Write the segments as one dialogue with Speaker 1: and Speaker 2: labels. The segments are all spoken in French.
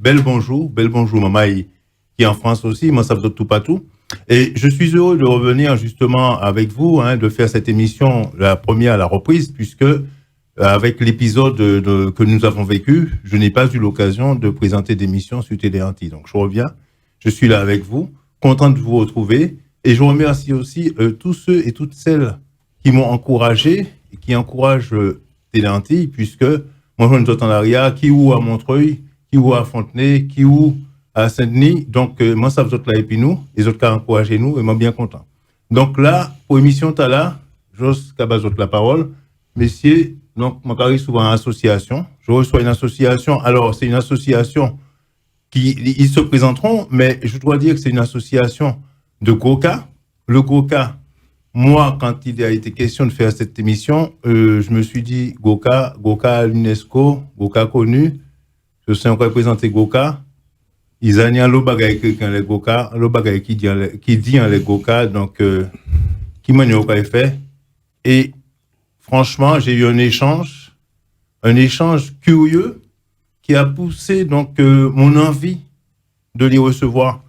Speaker 1: Bel bonjour Mamaï, qui est en France aussi, moi ça me donne tout pas tout. Et je suis heureux de revenir justement avec vous, de faire cette émission, la première à la reprise, puisque avec l'épisode que nous avons vécu, je n'ai pas eu l'occasion de présenter d'émission sur Télé Antilles. Donc je reviens, je suis là avec vous, content de vous retrouver, et je remercie aussi tous ceux et toutes celles qui m'ont encouragé et qui encouragent Télé Antilles, puisque moi je suis en arrière, qui ou à Montreuil, qui ou à Fontenay, qui ou à Saint-Denis. Donc, moi, ça vous autres là, et puis nous, les autres qui ont encouragé nous, et moi, bien content. Donc là, pour l'émission, t'as là, j'ose qu'à base la parole. Messieurs, donc, moi, j'arrive souvent en association. Je reçois une association. Alors, c'est une association qui, ils se présenteront, mais je dois dire que c'est une association de Goka. Le Goka, moi, quand il a été question de faire cette émission, je me suis dit, Goka à l'UNESCO, Goka connu. Je sais encore présenter Goka. Ils ont un bagay quelqu'un les Goka, le bagay qui dit en les Goka, donc qui m'a fait. Et franchement, j'ai eu un échange curieux qui a poussé donc mon envie de les recevoir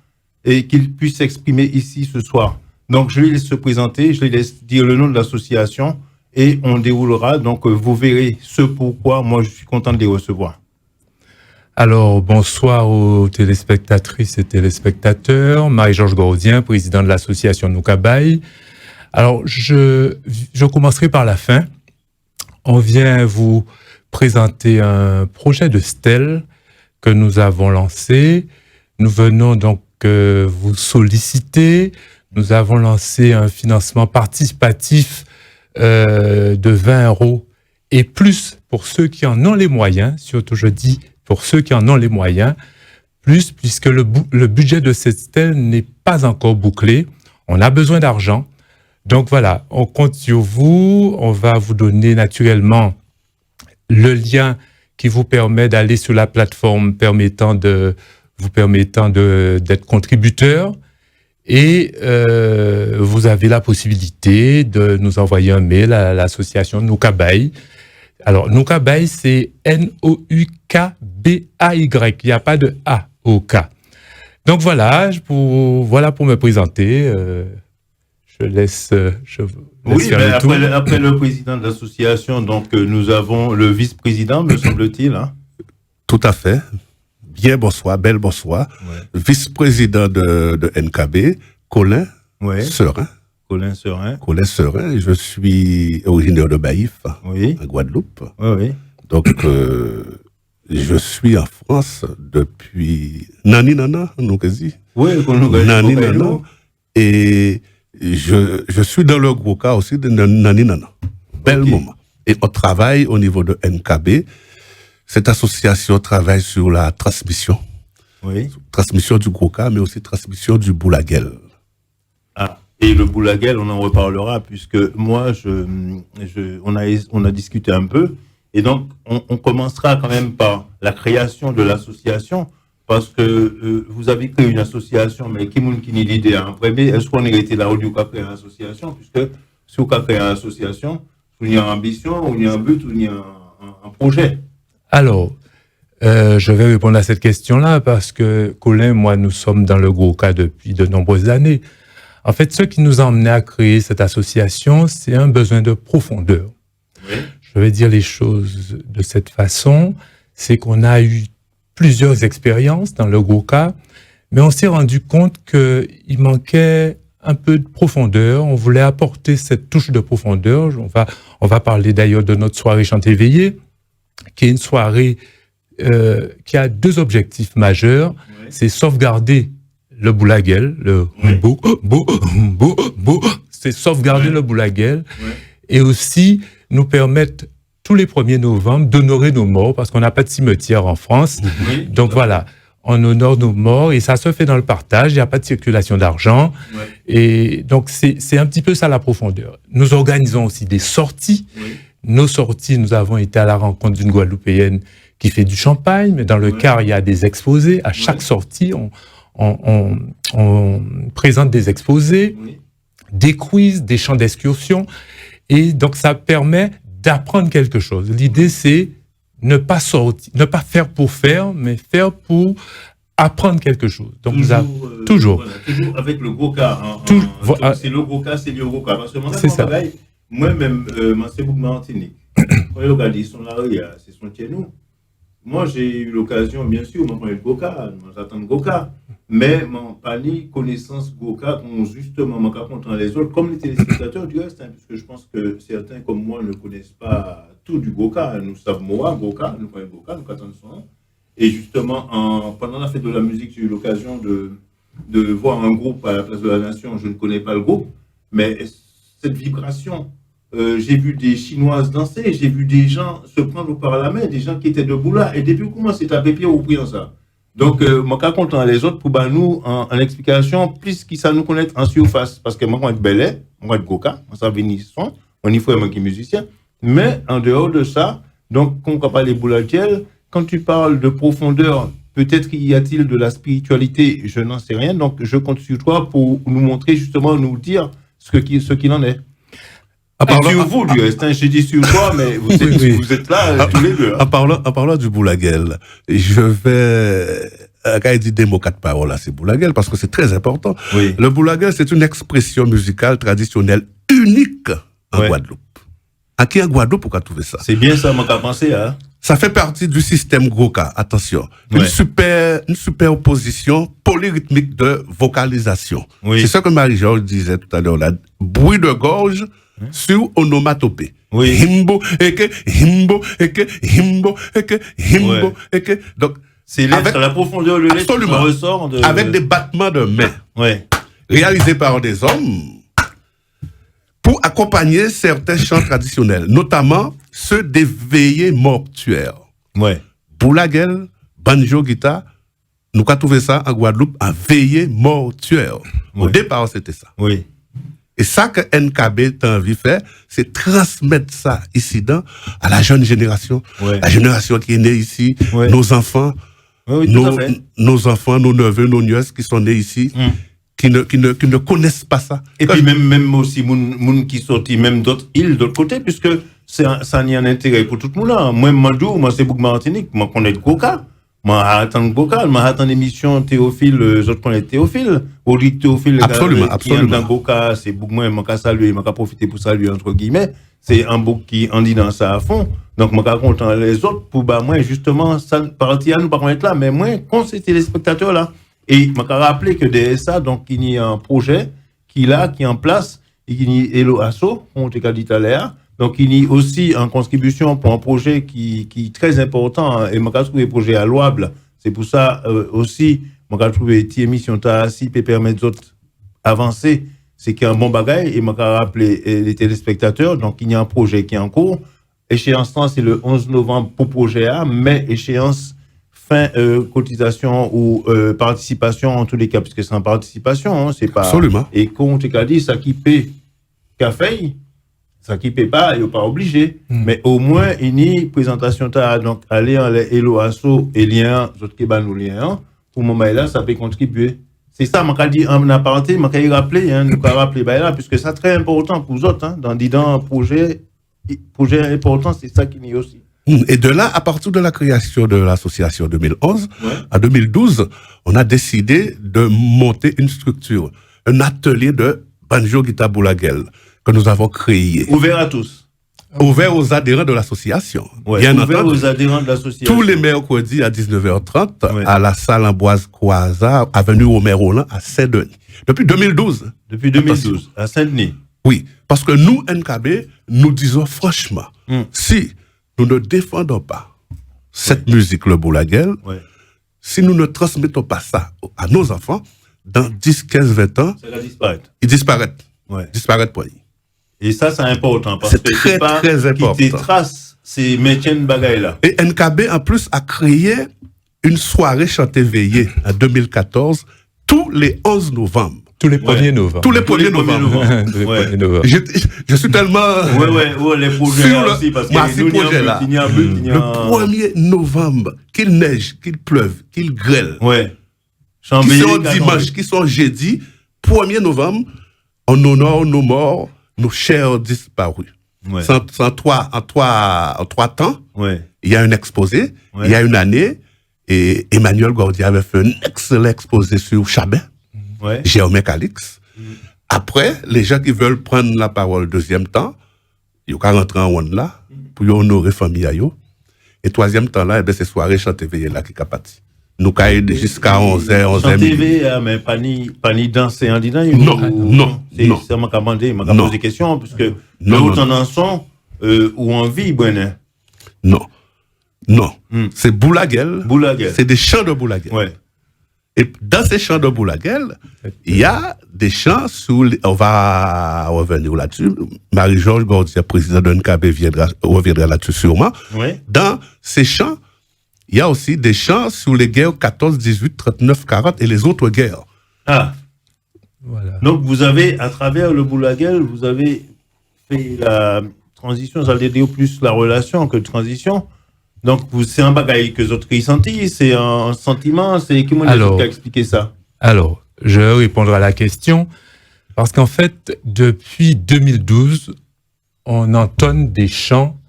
Speaker 1: et qu'ils puissent s'exprimer ici ce soir. Donc je les laisse se présenter, je les laisse dire le nom de l'association et on déroulera. Donc vous verrez ce pourquoi moi je suis content de les recevoir.
Speaker 2: Alors, bonsoir aux téléspectatrices et téléspectateurs. Marie-Georges Gordien, président de l'association Noukabaï. Alors, je commencerai par la fin. On vient vous présenter un projet de stèle que nous avons lancé. Nous venons donc vous solliciter. Nous avons lancé un financement participatif de 20 € et plus pour ceux qui en ont les moyens, surtout je dis pour ceux qui en ont les moyens, plus puisque le budget de cette stèle n'est pas encore bouclé. On a besoin d'argent. Donc voilà, on compte sur vous. On va vous donner naturellement le lien qui vous permet d'aller sur la plateforme permettant d'être contributeur. Et vous avez la possibilité de nous envoyer un mail à l'association Noukabaï. Alors, Noukabaï, c'est N-O-U-K-B-A-Y. Il n'y a pas de A au K. Donc voilà, pour me présenter. Je laisse
Speaker 1: oui,
Speaker 2: faire le tour.
Speaker 1: Après le président de l'association, donc nous avons le vice-président, me semble-t-il.
Speaker 3: Tout à fait. Bien bonsoir, bel bonsoir. Ouais. Vice-président de NKB, Colin Serin.
Speaker 1: Colin Serin,
Speaker 3: je suis originaire de Baïf, en Guadeloupe.
Speaker 1: Oui.
Speaker 3: Donc, je suis en France depuis Nani Nana, nous quasi.
Speaker 1: Oui,
Speaker 3: Nani Nana. Et je suis dans le gros cas aussi de Nani Nana. Bel moment. Et on travaille au niveau de NKB. Cette association travaille sur la transmission.
Speaker 1: Oui.
Speaker 3: Transmission du gros cas, mais aussi transmission du boulaguel.
Speaker 1: Et le boulaguel, on en reparlera, puisque moi, on a discuté un peu. Et donc, on commencera quand même par la création de l'association, parce que vous avez créé une association, mais qui n'a l'idée en premier, est-ce qu'on a été là où on a créé une association, puisque si on a créé une association, il y a une ambition, ou il y a un but, ou il y a un projet.
Speaker 2: Alors, je vais répondre à cette question-là, parce que Colin, moi, nous sommes dans le gros cas depuis de nombreuses années. En fait, ce qui nous a emmené à créer cette association, c'est un besoin de profondeur.
Speaker 1: Oui.
Speaker 2: Je vais dire les choses de cette façon. C'est qu'on a eu plusieurs expériences dans le gros cas, mais on s'est rendu compte qu'il manquait un peu de profondeur. On voulait apporter cette touche de profondeur. On va parler d'ailleurs de notre soirée Chanter Veillée, qui est une soirée qui a deux objectifs majeurs. Oui. C'est sauvegarder le boulaguel, c'est sauvegarder le boulaguel et aussi nous permettre tous les 1er novembre d'honorer nos morts parce qu'on n'a pas de cimetière en France.
Speaker 1: Oui,
Speaker 2: donc voilà, on honore nos morts et ça se fait dans le partage, il n'y a pas de circulation d'argent. Et donc c'est un petit peu ça la profondeur. Nous organisons aussi des sorties. Nos sorties, nous avons été à la rencontre d'une Guadeloupéenne qui fait du champagne, mais dans le car, il y a des exposés. À chaque sortie, on présente des exposés. des quiz, des champs d'excursion. Et donc, ça permet d'apprendre quelque chose. L'idée, c'est ne pas faire pour faire, mais faire pour apprendre quelque chose. Donc, toujours.
Speaker 1: Voilà, toujours avec le gros cas. C'est le gros cas, c'est le gros cas. Parce que moi-même, c'est beaucoup Martinique. Quand je regarde son arrière, c'est son chez nous. Moi, j'ai eu l'occasion, bien sûr, de connaître Goka, j'attends Goka, mais mon panier connaissance Goka, justement, je comprends les autres, comme les téléspectateurs du reste, puisque je pense que certains comme moi ne connaissent pas tout du Goka. Nous savons moi, Goka, nous connaissons Goka, nous attendons son nom. Et justement, pendant la fête de la musique, j'ai eu l'occasion de voir un groupe à la Place de la Nation. Je ne connais pas le groupe, mais cette vibration. J'ai vu des Chinoises danser, j'ai vu des gens se prendre par la main, des gens qui étaient debout là, et depuis comment c'est tapé pied au prix en ça. Donc, moi, quand on entend les autres, pour nous, en explication, plus qu'ils savent nous connaître en surface, parce que moi, je suis Belay, moi, je suis Goka, moi, ça vient son, on y fait moi qui est musicien, mais en dehors de ça, donc, quand on parle des boulatiels, quand tu parles de profondeur, peut-être y a-t-il de la spiritualité, je n'en sais rien, donc je compte sur toi pour nous montrer, justement, nous dire ce qu'il en est. Sur vous, du reste, j'ai dit sur toi, mais vous êtes là tous les deux.
Speaker 3: En parlant du boulaguel, je vais, quand il dit des mots, 4 paroles, là, c'est boulaguel, parce que c'est très important.
Speaker 1: Oui.
Speaker 3: Le boulaguel, c'est une expression musicale traditionnelle unique en Guadeloupe. À qui en Guadeloupe, pourquoi trouver ça?
Speaker 1: C'est bien ça, moi, qu'à penser, hein.
Speaker 3: Ça fait partie du système Goka, attention. Une superposition polyrythmique de vocalisation.
Speaker 1: Oui.
Speaker 3: C'est ce que Marie-Georges disait tout à l'heure, là. Bruit de gorge, sur onomatopée.
Speaker 1: Oui.
Speaker 3: Himbo, eke, himbo, eke, himbo, eke, himbo, eke. Donc,
Speaker 1: c'est la profondeur de lettre qui ressort
Speaker 3: avec des battements de mains. Réalisés par des hommes pour accompagner certains chants traditionnels, notamment ceux des veillées mortuaires. Boulaguel, banjo, guitare, nous avons trouvé ça en Guadeloupe, en veillée mortuaire. Au départ, c'était ça. Et ça que NKB t'a envie de faire, c'est transmettre ça ici à la jeune génération, la génération qui est née ici, nos enfants, nos enfants, nos neveux, nos nièces qui sont nés ici, qui ne connaissent pas ça.
Speaker 1: Et puis même aussi, moun qui sortent même d'autres îles, d'autre côté, puisque ça a un intérêt pour tout le monde. Moi, moi, c'est beaucoup Martinique, moi, je connais Goka. Moi, attends Goka, moi, attends l'émission Théophile, je connais Théophile. Au dit Théophile,
Speaker 3: absolument.
Speaker 1: Dans Goka, c'est beaucoup moins, moi, qu'à saluer, moi, qu'à profiter pour saluer, entre guillemets. C'est un bouc qui en dit dans ça à fond. Donc, moi, qu'à content les autres, pour, moi, justement, ça, partie à nous, par contre, là, mais moi, quand c'était les spectateurs, là, et je me rappelle que DSA, donc, il y a un projet qui est en place, et qui y a Hello Asso, on t'a dit tout à l'heure. Donc, il y a aussi en contribution pour un projet qui est très important, et je me trouvé le projet à louable. C'est pour ça aussi, je me trouvé une émission qui permet d'autres avancer. C'est qu'il y a un bon bagage, et je me rappelé les téléspectateurs. Donc, il y a un projet qui est en cours. Échéance, c'est le 11 novembre pour projet A, mais échéance fin cotisation ou participation en tous les cas, puisque c'est en participation, hein, c'est pas.
Speaker 3: Absolument.
Speaker 1: Et quand on t'a dit, ça qui paie café, ça qui paie pas, il n'est pas obligé. Mais au moins, il y a une présentation, donc aller en Hello Asso et lien, autres qui ban nous lien, pour moment là, ça peut contribuer. C'est ça, je dit en aparté, je rappeler, hein, nous rappeler là, puisque c'est très important pour vous autres, hein, dans un projet important, c'est ça qu'il y a aussi.
Speaker 3: Et de là, à partir de la création de l'association 2011, en 2012, on a décidé de monter une structure, un atelier de banjo guitare boulaguel que nous avons créé.
Speaker 1: Ouvert à tous.
Speaker 3: Ouvert aux adhérents de l'association.
Speaker 1: Bien ouvert aux adhérents de l'association.
Speaker 3: Tous les mercredis à 19h30 à la salle Ambroise Croizat, avenue Omer-Roland à Saint-Denis. Depuis 2012.
Speaker 1: Depuis 2012, à Saint-Denis.
Speaker 3: Oui, parce que nous, NKB, nous disons franchement, si nous ne défendons pas cette musique, le boulaguel, si nous ne transmettons pas ça à nos enfants, dans 10, 15, 20 ans,
Speaker 1: ça va disparaître.
Speaker 3: Ils disparaissent. Disparaître pour lui.
Speaker 1: Et ça, c'est important. Parce
Speaker 3: c'est
Speaker 1: que
Speaker 3: très, très important.
Speaker 1: Qui trace ces métiers de bagaille là.
Speaker 3: Et NKB, en plus, a créé une soirée chantée veillée en 2014, tous les 11 novembre.
Speaker 2: Tous les 1er novembre.
Speaker 3: Tous les 1er novembre. Je suis tellement.
Speaker 1: Les projets là aussi, parce que
Speaker 3: le 1er novembre, qu'il neige, qu'il pleuve, qu'il grêle. Qui sont dimanche, qui sont jeudi, 1er novembre, en honore nos morts, nos chers disparus.
Speaker 1: Ouais.
Speaker 3: En trois temps,
Speaker 1: Ouais.
Speaker 3: il y a un exposé,
Speaker 1: Ouais.
Speaker 3: il y a une année, et Emmanuel Gordia avait fait un excellent exposé sur Chabin,
Speaker 1: Ouais.
Speaker 3: Germain Calix. Après, les gens qui veulent prendre la parole deuxième temps, ils vont rentrer en one là, pour honorer famille à yo. Et troisième temps là, eh ben, c'est soirée chanter veillée là qui capati. Nous caillons jusqu'à 11h, 11h.
Speaker 1: Chanter veillée, mais pas ni danser en disant.
Speaker 3: Non.
Speaker 1: C'est m'a commandé, m'a posé des questions, parce que
Speaker 3: Non,
Speaker 1: l'autre en son, ou en vie, bon.
Speaker 3: Non. C'est Boulaguel.
Speaker 1: Boulaguel.
Speaker 3: C'est des chants de Boulaguel.
Speaker 1: Ouais.
Speaker 3: Et dans ces chants de Boulaguel, il y a des chants on va revenir là-dessus. Marie-Georges Gordia, président de NKB, reviendra là-dessus sûrement.
Speaker 1: Ouais.
Speaker 3: Dans ces chants, il y a aussi des chants sur les guerres 14, 18, 39, 40 et les autres guerres.
Speaker 1: Ah.
Speaker 2: Voilà.
Speaker 1: Donc, vous avez, à travers le Boulaguel, vous avez fait la transition, ça veut dire plus la relation que transition. Donc, c'est un bagaille que les autres ils sentent, c'est un sentiment, c'est comment les autres qui a expliqué ça?
Speaker 2: Alors, je vais répondre à la question, parce qu'en fait, depuis 2012, on entonne des chants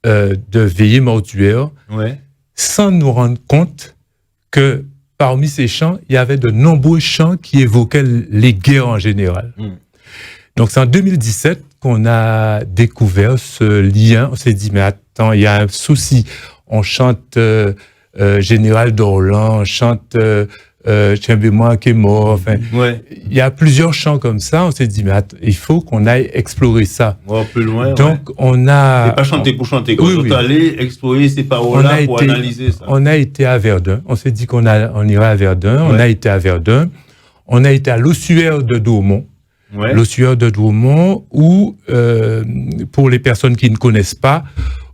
Speaker 2: de veillée mortuaire,
Speaker 1: Ouais.
Speaker 2: sans nous rendre compte que parmi ces chants, il y avait de nombreux chants qui évoquaient les guerres en général. Donc, c'est en 2017 qu'on a découvert ce lien. On s'est dit, mais attends, il y a un souci. On chante Général d'Orlan, on chante Tchembémois qui est mort. Enfin,
Speaker 1: Ouais.
Speaker 2: il y a plusieurs chants comme ça. On s'est dit, mais attends, il faut qu'on aille explorer ça.
Speaker 1: Ouais, plus loin.
Speaker 2: Donc, on a...
Speaker 1: C'est pas chanter pour chanter. Quand
Speaker 2: Oui,
Speaker 1: on
Speaker 2: oui.
Speaker 1: est allé explorer ces paroles-là pour analyser ça.
Speaker 2: On a été à Verdun. On s'est dit qu'on irait à Verdun.
Speaker 1: Ouais.
Speaker 2: On a été à Verdun. On a été à l'ossuaire de Douaumont.
Speaker 1: Ouais.
Speaker 2: L'ossuaire de Douaumont, où, pour les personnes qui ne connaissent pas,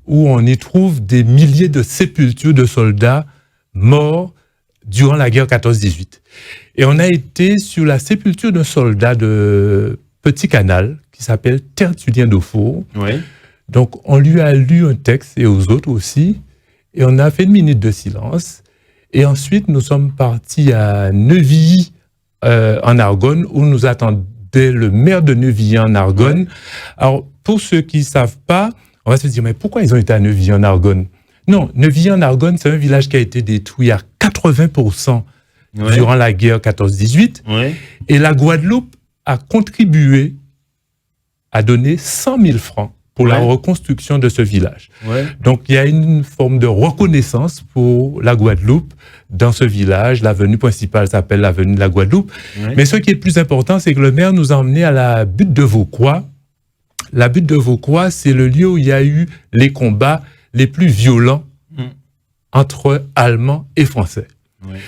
Speaker 2: où on y trouve des milliers de sépultures de soldats morts durant la guerre 14-18. Et on a été sur la sépulture d'un soldat de Petit Canal, qui s'appelle Tertullien d'Aufour.
Speaker 1: Ouais.
Speaker 2: Donc, on lui a lu un texte, et aux autres aussi, et on a fait une minute de silence. Et ensuite, nous sommes partis à Neuvilly, en Argonne, où nous attendait le maire de Neuvilly en Argonne. Alors, pour ceux qui ne savent pas, on va se dire, mais pourquoi ils ont été à Neuvilly en Argonne? Non, Neuvilly en Argonne, c'est un village qui a été détruit à 80% durant la guerre 14-18.
Speaker 1: Ouais.
Speaker 2: Et la Guadeloupe a contribué à donner 100 000 francs pour la reconstruction de ce village.
Speaker 1: Ouais.
Speaker 2: Donc, il y a une forme de reconnaissance pour la Guadeloupe dans ce village. L'avenue principale s'appelle l'avenue de la Guadeloupe.
Speaker 1: Ouais.
Speaker 2: Mais ce qui est le plus important, c'est que le maire nous a emmenés à la butte de Vaucroix. La butte de Vaucroix, c'est le lieu où il y a eu les combats les plus violents entre Allemands et Français.
Speaker 1: Ouais.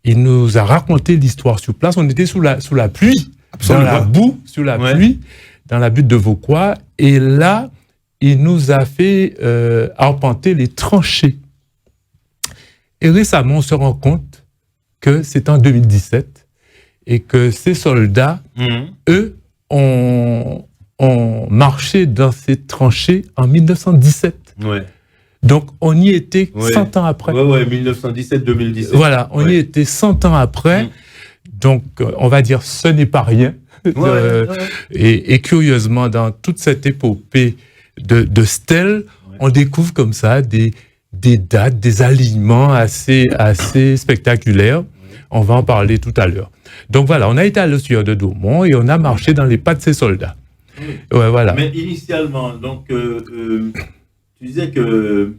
Speaker 2: Il nous a raconté l'histoire sur place. On était sous la pluie,
Speaker 3: Absolument.
Speaker 2: dans la boue, sous la pluie, dans la butte de Vaucroix. Et là, il nous a fait arpenter les tranchées. Et récemment, on se rend compte que c'est en 2017 et que ces soldats, eux, ont marché dans ces tranchées en 1917.
Speaker 1: Ouais.
Speaker 2: Donc, on y était 100 ans après.
Speaker 1: Ouais, 1917-2017.
Speaker 2: Voilà, on y était 100 ans après. Donc, on va dire, ce n'est pas rien. Et curieusement, dans toute cette épopée de stèles, on découvre comme ça des dates, des alignements assez spectaculaires. On va en parler tout à l'heure. Donc voilà, on a été à l'ossuaire de Douaumont et on a marché dans les pas de ces soldats. Ouais, voilà.
Speaker 1: Mais initialement, donc, tu disais que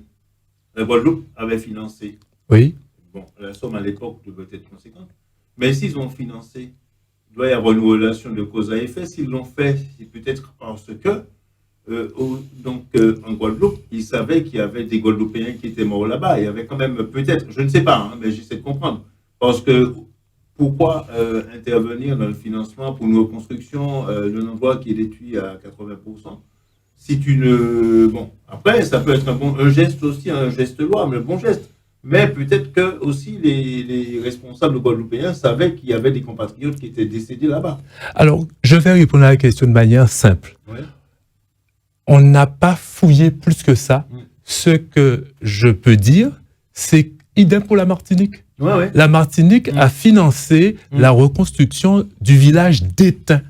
Speaker 1: la Guadeloupe avait financé.
Speaker 2: Oui.
Speaker 1: Bon, la somme à l'époque devait être conséquente. Mais s'ils ont financé, il doit y avoir une relation de cause à effet. S'ils l'ont fait, c'est peut-être parce que, en Guadeloupe, ils savaient qu'il y avait des Guadeloupéens qui étaient morts là-bas. Il y avait quand même, peut-être, je ne sais pas, mais j'essaie de comprendre. Parce que, pourquoi intervenir dans le financement pour une reconstruction d'un endroit qui est détruit à 80%? Si tu ne... Bon, après, ça peut être un geste aussi, un geste louable, un bon geste. Mais peut-être que aussi les responsables guadeloupéens savaient qu'il y avait des compatriotes qui étaient décédés là-bas.
Speaker 2: Alors, je vais répondre à la question de manière simple.
Speaker 1: Ouais.
Speaker 2: On n'a pas fouillé plus que ça. Ce que je peux dire, c'est idem pour la Martinique.
Speaker 1: Ouais.
Speaker 2: La Martinique a financé la reconstruction du village d'Étain.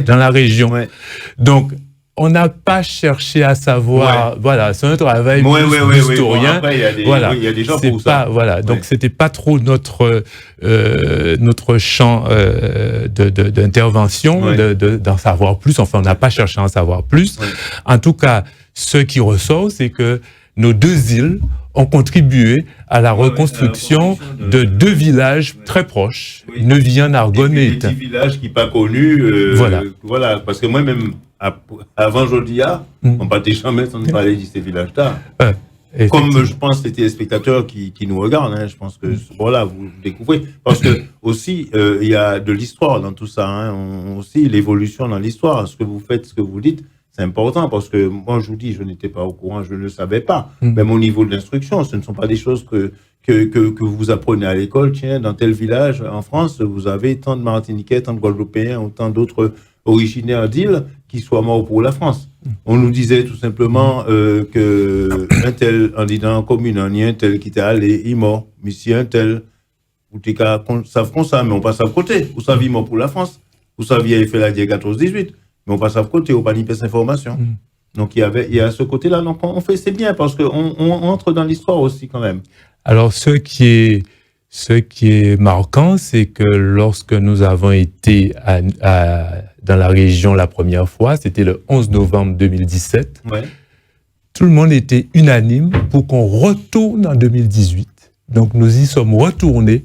Speaker 2: dans la région.
Speaker 1: Ouais.
Speaker 2: Donc, on n'a pas cherché à savoir, voilà, c'est un travail plus d'historien.
Speaker 1: Bon,
Speaker 2: voilà,
Speaker 1: il y a des gens
Speaker 2: c'est
Speaker 1: pour
Speaker 2: pas,
Speaker 1: ça.
Speaker 2: voilà, donc c'était pas trop notre champ d'intervention, d'en savoir plus. Enfin, on n'a pas cherché à en savoir plus.
Speaker 1: Ouais.
Speaker 2: En tout cas, ce qui ressort, c'est que nos deux îles ont contribué à la reconstruction de deux villages très proches, Neuvien, Argonne et
Speaker 1: Étain. Des petits villages qui pas connus. Voilà, parce que moi-même, avant Jodia, on partait jamais sans parler de ces villages-là. Comme je pense les téléspectateurs qui nous regardent, hein, je pense que voilà, vous découvrez. Parce que aussi, il y a de l'histoire dans tout ça. Hein, aussi, l'évolution dans l'histoire. Ce que vous faites, ce que vous dites, c'est important parce que moi, je vous dis, je n'étais pas au courant, je ne le savais pas. Même au niveau de l'instruction, ce ne sont pas des choses que vous apprenez à l'école. Tiens, dans tel village en France, vous avez tant de Martiniquais, tant de Guadeloupéens, ou tant d'autres originaires d'îles qui soient morts pour la France. On nous disait tout simplement que un tel, en disant commune, un tel qui était allé, il est mort. Mais si un tel, vous savez comme ça, mais on passe à côté. Vous savez, mort pour la France. Vous saviez, il fait la guerre 14-18. Mais on passe à côté, on pas ni cette information. Donc, il y a ce côté-là. Donc, on fait, c'est bien parce qu'on entre dans l'histoire aussi quand même.
Speaker 2: Alors, ce qui est marquant, c'est que lorsque nous avons été dans la région la première fois, c'était le 11 novembre 2017, tout le monde était unanime pour qu'on retourne en 2018. Donc, nous y sommes retournés.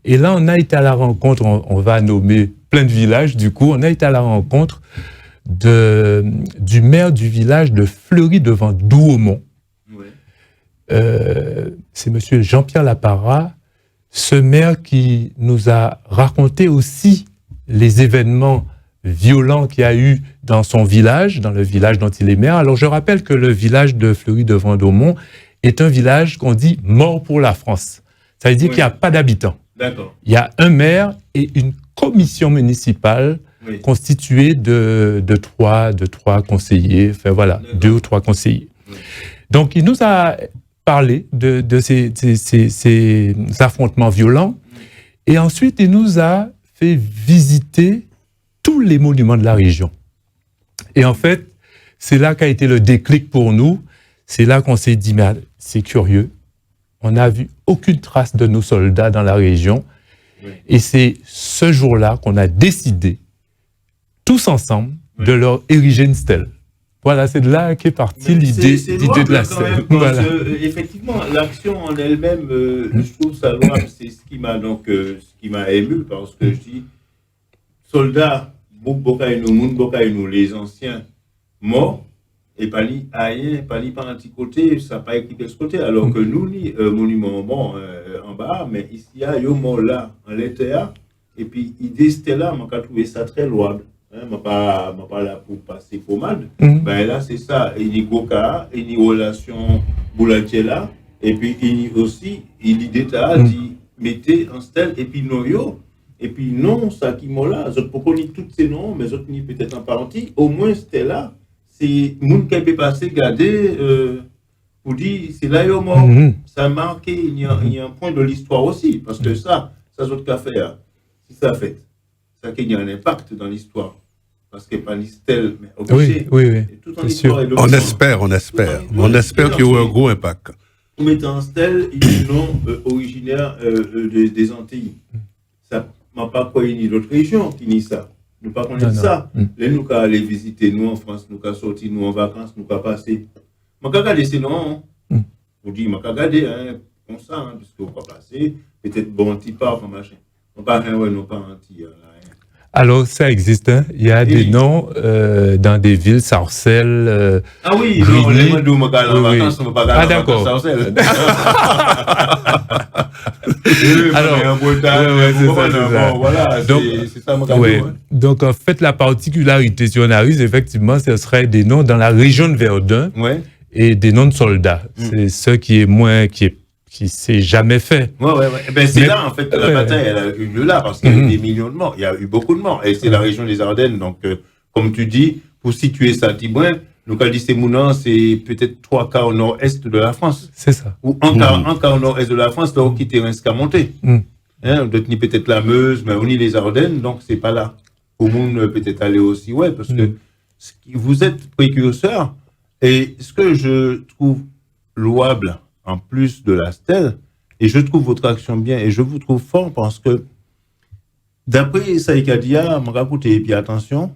Speaker 2: Et là, on a été à la rencontre, on va nommer plein de villages, du coup, on a été à la rencontre du maire du village de Fleury-devant-Douaumont. C'est monsieur Jean-Pierre Lapara, ce maire qui nous a raconté aussi les événements violents qu'il y a eu dans son village, dans le village dont il est maire. Alors, je rappelle que le village de Fleury-devant-Douaumont est un village qu'on dit mort pour la France. Ça veut dire qu'il n'y a pas d'habitants.
Speaker 1: D'accord.
Speaker 2: Il y a un maire et une commission municipale constituée de trois conseillers, enfin voilà, 2 ou 3 conseillers. Donc, il nous a parlé de ces affrontements violents et ensuite, il nous a fait visiter tous les monuments de la région. Et en fait, c'est là qu'a été le déclic pour nous. C'est là qu'on s'est dit, mais c'est curieux, on n'a vu aucune trace de nos soldats dans la région. Et c'est ce jour-là qu'on a décidé, tous ensemble, de leur ériger une stèle. Voilà, c'est de là qu'est partie l'idée de la stèle. Voilà.
Speaker 1: Effectivement, l'action en elle-même, je trouve ça louable. C'est ce qui m'a ému, parce que je dis, soldats, les anciens morts, et pas ni aïe, pas ni par un petit côté, ça n'a pas équipé ce côté, alors que nous, ni monument bon en bas, mais ici, il y a un mort là, en l'état, et puis l'idée c'était là, moi j'ai trouvé ça très louable. Je ne pas là pour passer pommade. Ben là, c'est ça. Il y a Goka, il y a une relation Boulatiela, et puis il y a aussi l'idée dit mettez en stèle, et puis non yo. Et puis non, ça qui m'a là, je peux connaître tous ces noms, mais je ni peut-être en parenté. Au moins, c'était là. C'est monde qui peut passer, garder, pour dire, c'est là yo mort. Ça a marqué, il y a un point de l'histoire aussi, parce que ça autre qu'à faire. Si ça fait, ça qu'il y a un impact dans l'histoire. Parce que pas une stèle, mais obligé.
Speaker 2: Oui.
Speaker 1: Tout en histoire et
Speaker 3: on espère. On espère qu'il y aura un gros impact.
Speaker 1: On met en stèle, ils sont originaires des Antilles. Ça m'a pas quoi ni d'autres régions qui ni ça. Nous pas connaître ça. Là, nous qu'à aller visiter, nous en France, nous qu'à sortir, nous en vacances, nous qu'à passer. Je vais regarder ces noms. Vous dites, je vais regarder, comme ça, puisque vous pas passer, peut-être bon petit parc, machin. On pas rien, non pas anti.
Speaker 2: Alors, ça existe, hein. Il y a des noms dans des villes, Sarcelles.
Speaker 1: Ah oui, non, les mois d'où on va en vacances, on va pas
Speaker 2: aller en vacances.
Speaker 1: Sarcelles.
Speaker 2: Alors,
Speaker 1: voilà, c'est ça mon cadeau.
Speaker 2: Donc, en fait, la particularité, si on arrive, effectivement, ce serait des noms dans la région de Verdun et des noms de soldats. C'est ce qui est moins, qui s'est jamais fait.
Speaker 1: Ben, c'est là, en fait, la bataille, elle a eu lieu là, parce qu'il y a eu des millions de morts. Il y a eu beaucoup de morts. Et c'est la région des Ardennes. Donc, comme tu dis, pour situer ça, Tibouin, nous, quand on dit c'est Mounan, c'est peut-être 3 quarts au nord-est de la France.
Speaker 2: C'est ça.
Speaker 1: Ou un quart au nord-est de la France, là où qui terrain qu'à monter. On doit tenir peut-être la Meuse, mais on y les Ardennes, donc c'est pas là. pour monde peut-être aller aussi, ouais, parce que vous êtes précurseur. Et ce que je trouve louable, en plus de la stèle, et je trouve votre action bien, et je vous trouve fort parce que, d'après Saïkadia, m'a raconté, et puis attention,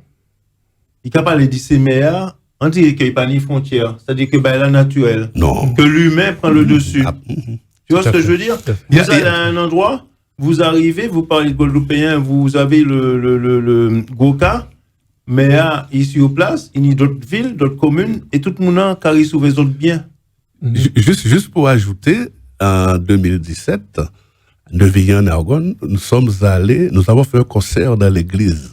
Speaker 1: il a parlé d'Isséméa, on dirait qu'il n'y a pas ni frontière, c'est-à-dire que la naturelle,
Speaker 3: Non.
Speaker 1: que l'humain prend le dessus. Tu vois ce que je veux dire? Vous allez à un endroit, vous arrivez, vous parlez de Guadeloupéen, vous avez le Goka, mais là, ici au place, il y a d'autres villes, d'autres communes, et tout le monde carré sur les autres biens.
Speaker 3: Juste pour ajouter, en 2017, Neuvilly en Argonne, nous avons fait un concert dans l'église.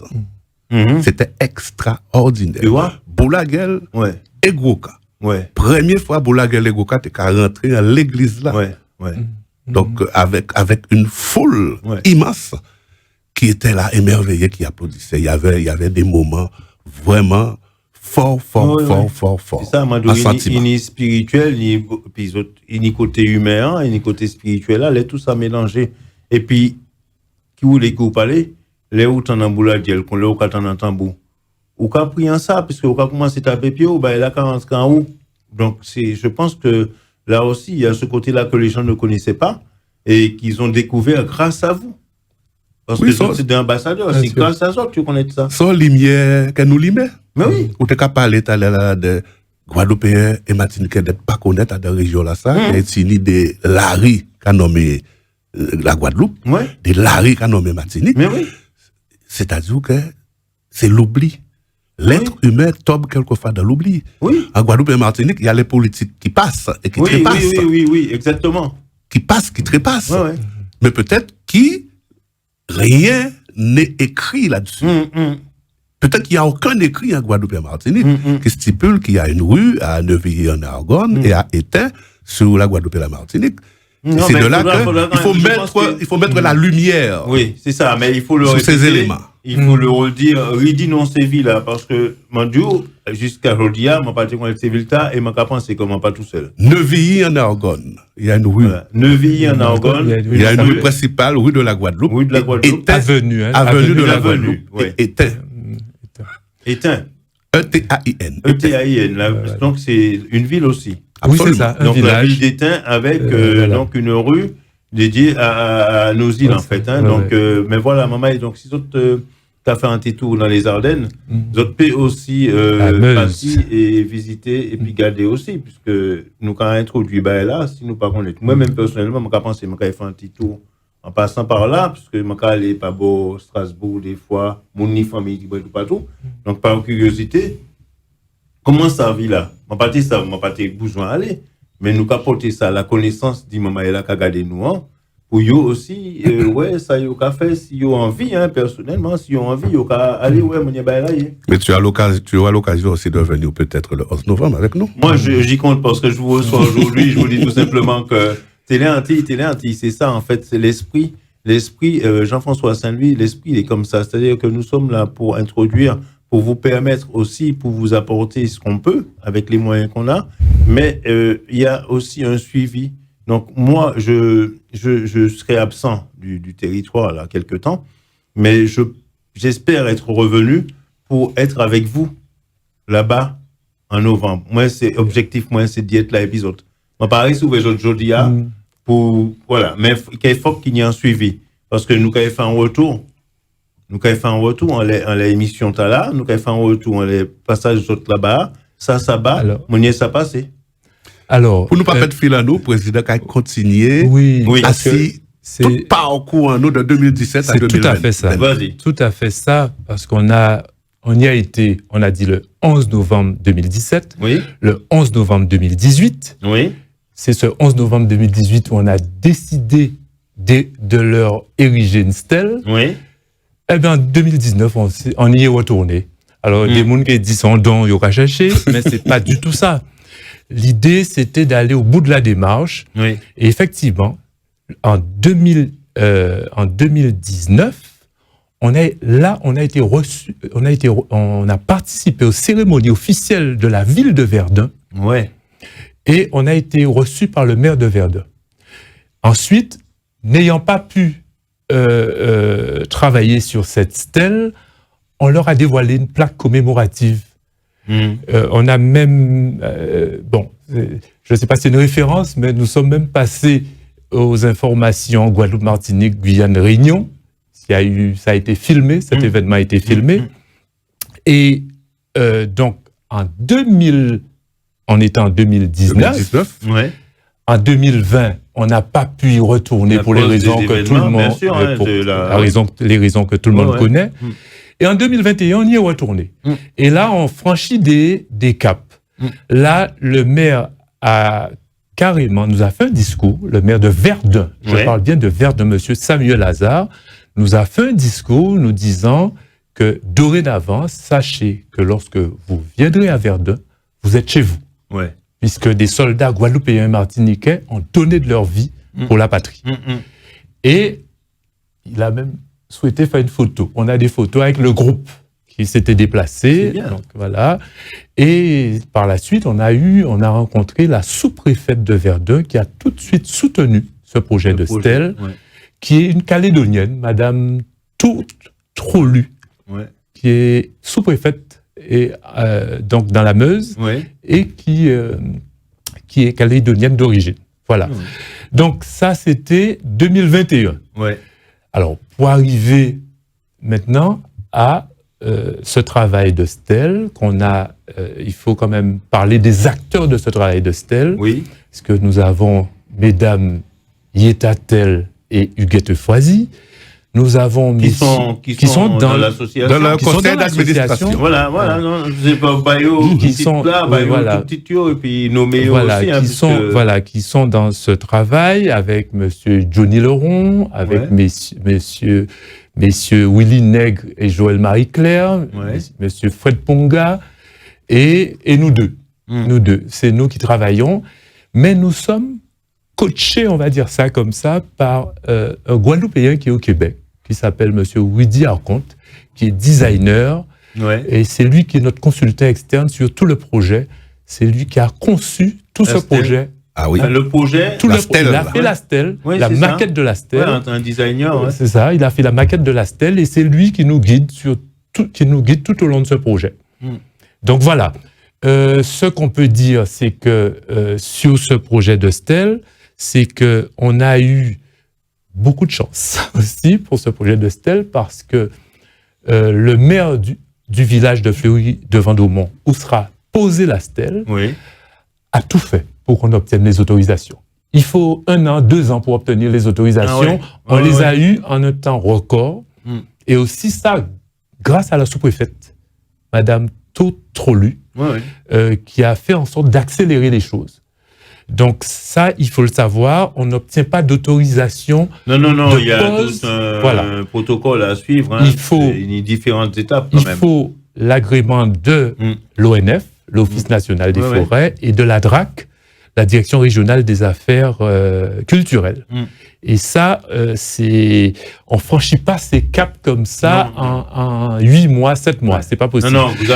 Speaker 3: C'était extraordinaire.
Speaker 1: Tu vois?
Speaker 3: Boulaguel
Speaker 1: Ouais.
Speaker 3: et Goka.
Speaker 1: Ouais.
Speaker 3: Première fois, Boulaguel et Goka, t'es qu'à rentrer dans l'église là.
Speaker 1: Ouais. Ouais.
Speaker 3: Donc, avec une foule
Speaker 1: Ouais.
Speaker 3: immense qui était là, émerveillée, qui applaudissait. Il y avait des moments vraiment fort.
Speaker 1: C'est ça,
Speaker 3: Un sentiment.
Speaker 1: ni spirituel, ni côté humain, ni côté spirituel, là, tout ça mélangé. Et puis, qui voulait que vous parlez, les où t'en embouladiel, qu'on l'a t'en en tambour. Ou qu'a pris en ça, puisque ou qu'a commencé à taper pied, ou bah, il a 40 en haut. Donc, je pense que là aussi, il y a ce côté-là que les gens ne connaissaient pas et qu'ils ont découvert grâce à vous. Parce
Speaker 3: Oui,
Speaker 1: que c'est des ambassadeurs, c'est grâce à ça que tu connais ça.
Speaker 3: Sans lumière, qu'elle nous limait.
Speaker 1: Mais oui.
Speaker 3: Ou t'es qu'à parler, t'as là, de Guadeloupéens et Martiniquais d'être pas connaître à des régions là, ça. Et c'est ni des Larry qu'a nommé la Guadeloupe,
Speaker 1: Ouais.
Speaker 3: des Larry qu'a nommé Martinique.
Speaker 1: Mais oui.
Speaker 3: C'est-à-dire que c'est l'oubli. L'être humain tombe quelquefois dans l'oubli.
Speaker 1: Oui.
Speaker 3: En Guadeloupe et Martinique, il y a les politiques qui passent et qui trépassent.
Speaker 1: Oui, exactement.
Speaker 3: Qui passent, qui trépassent.
Speaker 1: Ouais.
Speaker 3: Mais peut-être qui rien n'est écrit là-dessus. Peut-être qu'il n'y a aucun écrit en Guadeloupe et Martinique qui stipule qu'il y a une rue à Neuvilly en Argonne et à Étain sur la Guadeloupe et la Martinique.
Speaker 1: Non,
Speaker 3: C'est
Speaker 1: mais
Speaker 3: de là
Speaker 1: je
Speaker 3: qu'il faut mettre la lumière
Speaker 1: Oui, c'est ça, mais il faut le
Speaker 3: sur ces
Speaker 1: répéter,
Speaker 3: éléments.
Speaker 1: Il faut le redire, redénoncer ville là, parce que, mon Dieu, jusqu'à aujourd'hui, je ne sais pas Séville et je ne pense comment pas tout seul.
Speaker 3: Neuvilly en Argonne, il y a une rue.
Speaker 1: Voilà. Neuvilly en Argonne.
Speaker 3: Il y a une rue principale, rue de la Guadeloupe.
Speaker 1: Rue de la Guadeloupe.
Speaker 3: Étain,
Speaker 2: Avenue, hein,
Speaker 3: avenue de la
Speaker 1: avenue,
Speaker 3: Guadeloupe.
Speaker 1: ouais.
Speaker 3: Étain.
Speaker 1: Éteint.
Speaker 3: E-T-A-I-N.
Speaker 1: E-T-A-I-N. Donc, c'est une ville aussi.
Speaker 2: Oui, c'est
Speaker 3: Absolument.
Speaker 2: ça, un
Speaker 1: Donc, la
Speaker 2: village.
Speaker 1: ville d'Étain avec
Speaker 2: voilà.
Speaker 1: donc une rue dédiée à nos îles,
Speaker 2: Ouais,
Speaker 1: en fait. Hein.
Speaker 2: ouais,
Speaker 1: Donc,
Speaker 2: ouais.
Speaker 1: mais voilà, maman, et donc, si autres, t'as fait un petit tour dans les Ardennes, d'autres pays aussi
Speaker 2: Meuse.
Speaker 1: partir et visiter et puis garder aussi, puisque nous, quand on introduit là, si nous pas connaître. Moi-même, personnellement, je pense que je fait un petit tour en passant par là, puisque je suis allé pas beau Strasbourg des fois, mon ni famille qui tout partout. Donc, par curiosité, comment ça vit là? Je n'ai pas besoin d'aller, mais nous capoter ça, la connaissance dit maman là qu'a gardé nous, hein, pour yo aussi, ouais, ça yo qu'a fait, si yo envie, hein, personnellement, si yo envie, yo qu'a aller, ouais, mon y'a là,
Speaker 3: Mais tu as l'occasion aussi de venir peut-être le 11 novembre avec nous.
Speaker 1: Moi, j'y compte parce que je vous reçois aujourd'hui, je vous dis tout simplement que télé anti, c'est ça, en fait, c'est l'esprit, Jean-François Saint-Louis, l'esprit, il est comme ça, c'est-à-dire que nous sommes là pour introduire, pour vous permettre aussi, pour vous apporter ce qu'on peut avec les moyens qu'on a, mais il y a aussi un suivi. Donc moi, je serai absent du territoire là quelque temps, mais j'espère être revenu pour être avec vous là-bas en novembre. Moi, c'est objectif, c'est d'y être là épisode. Moi, pareil, souvent aujourd'hui pour voilà, mais il faut qu'il y ait un suivi parce que nous avons fait un retour. Nous avons fait un retour en l'émission là, nous avons fait un retour en les passages autres là-bas, ça bat, mon ça passé.
Speaker 2: Alors,
Speaker 3: pour nous pas mettre fil à nous, président qui a continué
Speaker 2: oui,
Speaker 3: assis tout parcours en nous de 2017 à 2020.
Speaker 2: C'est tout à fait ça.
Speaker 1: Vas-y.
Speaker 2: Tout à fait ça, parce on y a été, on a dit le 11 novembre 2017,
Speaker 1: oui.
Speaker 2: Le 11 novembre 2018.
Speaker 1: Oui.
Speaker 2: C'est ce 11 novembre 2018 où on a décidé de leur ériger une stèle.
Speaker 1: Oui.
Speaker 2: Eh bien, en 2019, on y est retourné. Alors, des gens qui disent son don, il y aura cherché, mais c'est pas du tout ça. L'idée, c'était d'aller au bout de la démarche.
Speaker 1: Oui.
Speaker 2: Et effectivement, en 2019, on a participé aux cérémonies officielles de la ville de Verdun.
Speaker 1: Ouais.
Speaker 2: Et on a été reçu par le maire de Verdun. Ensuite, n'ayant pas pu travailler sur cette stèle, on leur a dévoilé une plaque commémorative. On a même, je ne sais pas si c'est une référence, mais nous sommes même passés aux informations Guadeloupe, Martinique, Guyane, Réunion. Ça a été filmé, cet événement a été filmé. Et donc, on était en 2019. En 2020, on n'a pas pu y retourner pour les raisons que tout le monde, les raisons que tout le monde connaît. Et en 2021, on y est retourné. Et là, on franchit des caps. Là, le maire nous a fait un discours, le maire de Verdun, je parle bien de Verdun, monsieur Samuel Lazare, nous a fait un discours nous disant que dorénavant, sachez que lorsque vous viendrez à Verdun, vous êtes chez vous. Puisque des soldats guadeloupéens et martiniquais ont donné de leur vie pour la patrie. Et il a même souhaité faire une photo. On a des photos avec le groupe qui s'était déplacé. Donc, voilà. Et par la suite, on a rencontré la sous-préfète de Verdun qui a tout de suite soutenu ce projet de stèle, qui est une Calédonienne, Madame Trolu, qui est sous-préfète donc dans la Meuse, et qui est calédonienne d'origine. Voilà. Donc ça, c'était 2021. Alors, pour arriver maintenant à ce travail de stèle qu'on a, il faut quand même parler des acteurs de ce travail de stèle, parce que nous avons mesdames Yetatel et Huguette Foisy. Nous avons
Speaker 1: qui sont dans l'association,
Speaker 3: dans le conseil d'administration.
Speaker 1: Voilà, non, je sais pas, qui sont là, et puis nommés aussi,
Speaker 2: qui sont dans ce travail avec monsieur Johnny Leron, avec messieurs Willy Nègre et Joël Marie-Claire, monsieur Fred Ponga, et nous deux. Nous deux, c'est nous qui travaillons, mais nous sommes coachés, on va dire ça comme ça, par un Guadeloupéen qui est au Québec, qui s'appelle monsieur Widi Arconte, qui est designer, et c'est lui qui est notre consultant externe sur tout le projet. C'est lui qui a conçu tout ce projet.
Speaker 3: Ah oui.
Speaker 1: Le projet,
Speaker 2: il a fait la stèle, la maquette de la stèle.
Speaker 1: Un designer.
Speaker 2: C'est ça, il a fait la maquette de la stèle et c'est lui qui nous guide tout au long de ce projet. Donc voilà. Ce qu'on peut dire, c'est que sur ce projet de stèle, c'est que on a eu beaucoup de chance aussi pour ce projet de stèle parce que le maire du village de Fleury de Vendôme, où sera posée la stèle, a tout fait pour qu'on obtienne les autorisations. Il faut 1 an, 2 ans pour obtenir les autorisations. On les a eues en un temps record. Et aussi ça, grâce à la sous-préfète, Madame Trolu, qui a fait en sorte d'accélérer les choses. Donc ça, il faut le savoir, on n'obtient pas d'autorisation.
Speaker 1: Non, il y a tout un protocole à suivre. Il faut différentes étapes quand même.
Speaker 2: Il faut l'agrément de l'ONF, l'Office national des forêts, et de la DRAC, la Direction régionale des affaires culturelles. Et ça, on franchit pas ces caps comme ça en 8 mois, 7 mois. C'est pas possible.
Speaker 1: Non, vous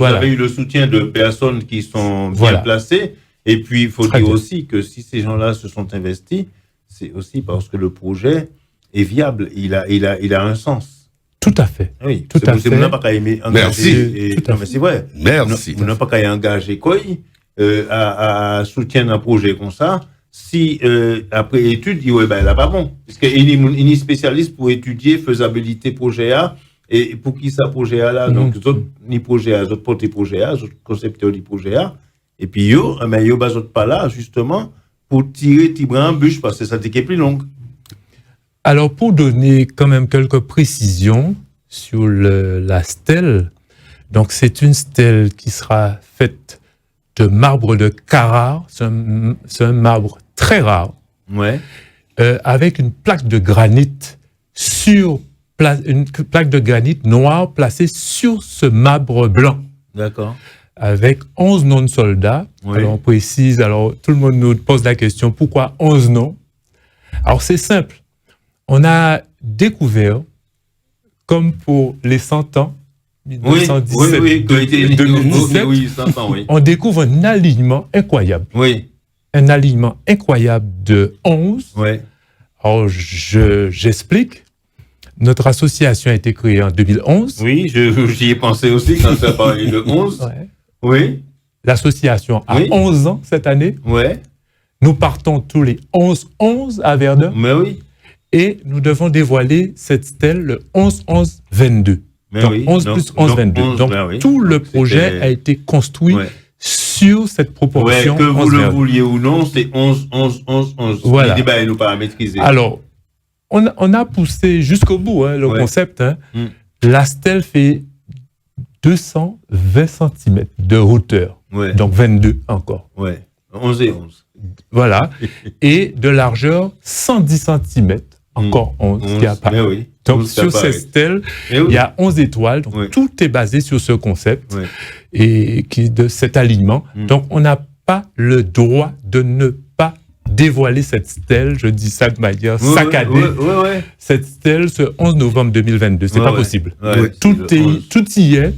Speaker 1: avez eu le soutien de personnes qui sont bien placées. Et puis, il faut dire aussi que si ces gens-là se sont investis, c'est aussi parce que le projet est viable. Il a un sens.
Speaker 2: Tout à fait.
Speaker 1: Oui,
Speaker 2: tout à fait.
Speaker 1: Vous n'avez pas qu'à engager.
Speaker 3: Merci.
Speaker 1: Non, mais c'est vrai.
Speaker 3: Merci.
Speaker 1: Vous n'avez pas qu'à engager quoi à soutenir un projet comme ça. Si après étude, il dit là pas bon. Parce qu'il est spécialiste pour étudier faisabilité projet A. Et pour qui ça projet A là, donc ni projet A, autres porter projet A, autres concepteurs du projet A. Et puis yo pas là justement pour tirer Tibran en bûche parce que ça t'est plus long.
Speaker 2: Alors pour donner quand même quelques précisions sur la stèle, donc c'est une stèle qui sera faite de marbre de Carrare, c'est un marbre très rare, avec une plaque de granit une plaque de granit noire placée sur ce marbre blanc.
Speaker 1: D'accord.
Speaker 2: Avec 11 noms de soldats. Alors on précise, alors tout le monde nous pose la question, pourquoi 11 noms? Alors c'est simple. On a découvert, comme pour les 100 ans, 1917, 2017, on découvre un alignement incroyable. Un alignement incroyable de 11. Alors j'explique. Notre association a été créée en 2011.
Speaker 1: Oui, j'y ai pensé aussi quand tu as parlé de 11.
Speaker 2: Ouais.
Speaker 1: Oui.
Speaker 2: L'association a 11 ans cette année.
Speaker 1: Ouais.
Speaker 2: Nous partons tous les 11-11 à Verdun.
Speaker 1: Mais oui.
Speaker 2: Et nous devons dévoiler cette stèle le 11-11-22. Donc,
Speaker 1: oui.
Speaker 2: 11 plus 11-22. Donc, tout le projet a été construit sur cette proportion.
Speaker 1: Que vous le vouliez ou non, c'est 11-11-11-11.
Speaker 2: Voilà.
Speaker 1: Les débats nous paramétrisés.
Speaker 2: Alors, on a poussé jusqu'au bout le concept. Hein. La stèle fait 220 cm de hauteur. Donc, 22 encore.
Speaker 1: 11 et 11.
Speaker 2: Voilà. Et de largeur, 110 cm. Encore 11 qui apparaît.
Speaker 1: Oui.
Speaker 2: Donc, sur cette stèle, il y a 11 étoiles. Donc, tout est basé sur ce concept et de cet alignement. Donc, on n'a pas le droit de ne pas dévoiler cette stèle. Je dis ça de manière saccadée. Cette stèle, ce 11 novembre 2022, c'est pas possible. Tout y est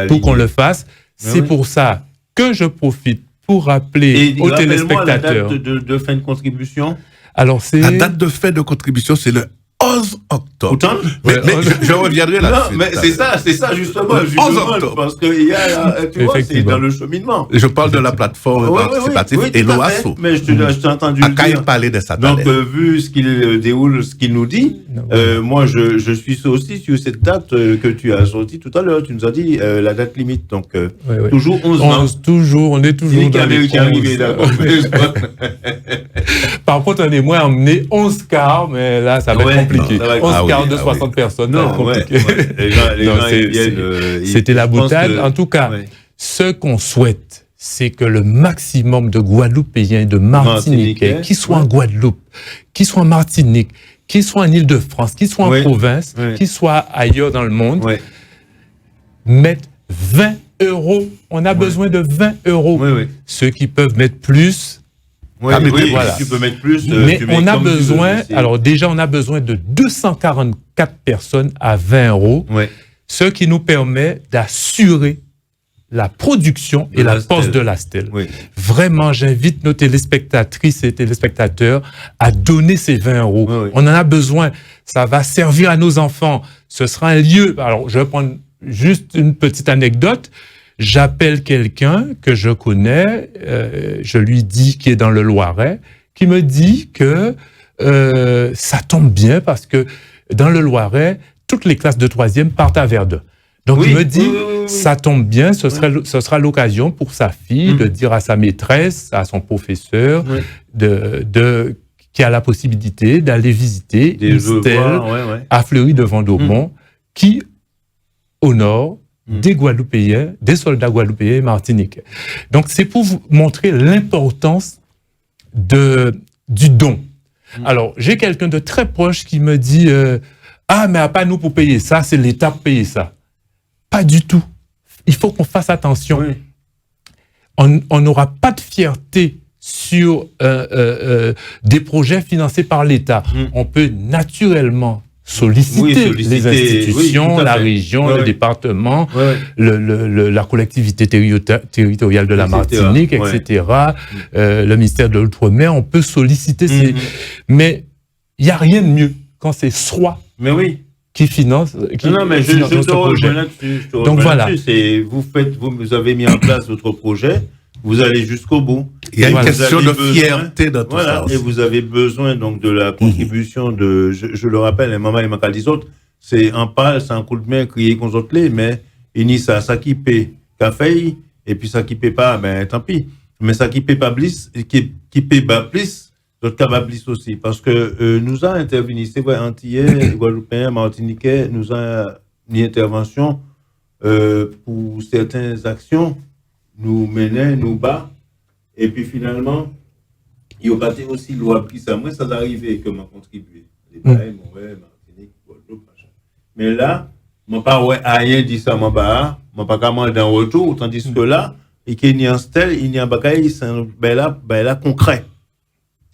Speaker 2: pour qu'on le fasse. C'est pour ça que je profite pour rappeler aux téléspectateurs.
Speaker 1: La date de fin de contribution.
Speaker 2: Alors,
Speaker 3: la date de fin de contribution, c'est le 11 octobre.
Speaker 1: Autant
Speaker 3: mais je reviendrai là.
Speaker 1: Non, mais c'est ça justement.
Speaker 3: 11 octobre.
Speaker 1: Parce qu'il y a, tu vois, c'est dans le cheminement.
Speaker 3: Je parle de la plateforme participative et l'OASO.
Speaker 1: Mais je t'ai entendu dire.
Speaker 3: Parler de ça.
Speaker 1: Donc, vu ce qu'il déroule, ce qu'il nous dit, moi, je suis aussi sur cette date que tu as sortie tout à l'heure. Tu nous as dit la date limite. Donc, toujours 11 ans.
Speaker 2: Toujours, on est toujours dans les 11.
Speaker 1: Arrivé, d'accord.
Speaker 2: Par contre, on est moins emmené 11 quarts, mais là, ça va être compliqué. 11 quarts de 60 personnes, ça va être compliqué.
Speaker 1: Les gens viennent.
Speaker 2: C'était la boutade. En tout cas, ce qu'on souhaite, c'est que le maximum de Guadeloupéens et de Martiniquais, qui soient en Guadeloupe, qui soient en Martinique, qui soient en Île-de-France, qui soient en province, qui soient ailleurs dans le monde, mettent 20 €. On a besoin de 20 €. Ceux qui peuvent mettre plus,
Speaker 1: voilà. Tu peux mettre plus.
Speaker 2: Mais on a besoin, alors déjà, on a besoin de 244 personnes à 20 €, ce qui nous permet d'assurer la production et la pose de la stèle. Vraiment, j'invite nos téléspectatrices et téléspectateurs à donner ces 20 €. On en a besoin. Ça va servir à nos enfants. Ce sera un lieu. Alors, je vais prendre juste une petite anecdote. J'appelle quelqu'un que je connais, je lui dis qu'il est dans le Loiret, qui me dit que ça tombe bien parce que dans le Loiret, toutes les classes de 3e partent à Verdun. Donc il me dit, ça tombe bien, ce sera l'occasion pour sa fille de dire à sa maîtresse, à son professeur, qui a la possibilité d'aller visiter une stèle à Fleury-de-Vendôme qui honore des Guadeloupéens, des soldats guadeloupéens et martiniquais. Donc, c'est pour vous montrer l'importance du don. Alors, j'ai quelqu'un de très proche qui me dit mais pas nous pour payer ça, c'est l'État pour payer ça. Pas du tout. Il faut qu'on fasse attention. On n'aura pas de fierté sur des projets financés par l'État. On peut naturellement solliciter les institutions, la région, le département, la collectivité territoriale de la Martinique, etc., le ministère de l'Outre-mer, on peut solliciter mais il n'y a rien de mieux quand c'est SROI qui finance notre projet. Donc voilà.
Speaker 1: Vous avez mis en place votre projet, vous allez jusqu'au bout.
Speaker 3: Il y a une question de fierté dans tout ça aussi.
Speaker 1: Et vous avez besoin donc de la contribution de, je le rappelle, maman et maman des autres, c'est un pas, c'est un coup de main crié qu'on autres les, mais il y a ça qui paie café, et puis ça qui paie pas, ben tant pis. Mais ça qui paie pas plus, qui paie pas plus, d'autres cas pas plus aussi. Parce que nous a intervenu, c'est vrai, Antillais, Guadeloupéens, Martiniquais, nous a une intervention pour certaines actions, nous menait, nous bat, et puis finalement, il y a pas aussi loi qui ça, moi ça arrivé que m'a contribué. Les Martinique, Guadeloupe, machin. Mais là, mon pas rien dit ça, mon pas commandé en retour, tandis que là, et qu'il y a un stèle, il y a un bagaille, c'est là concret.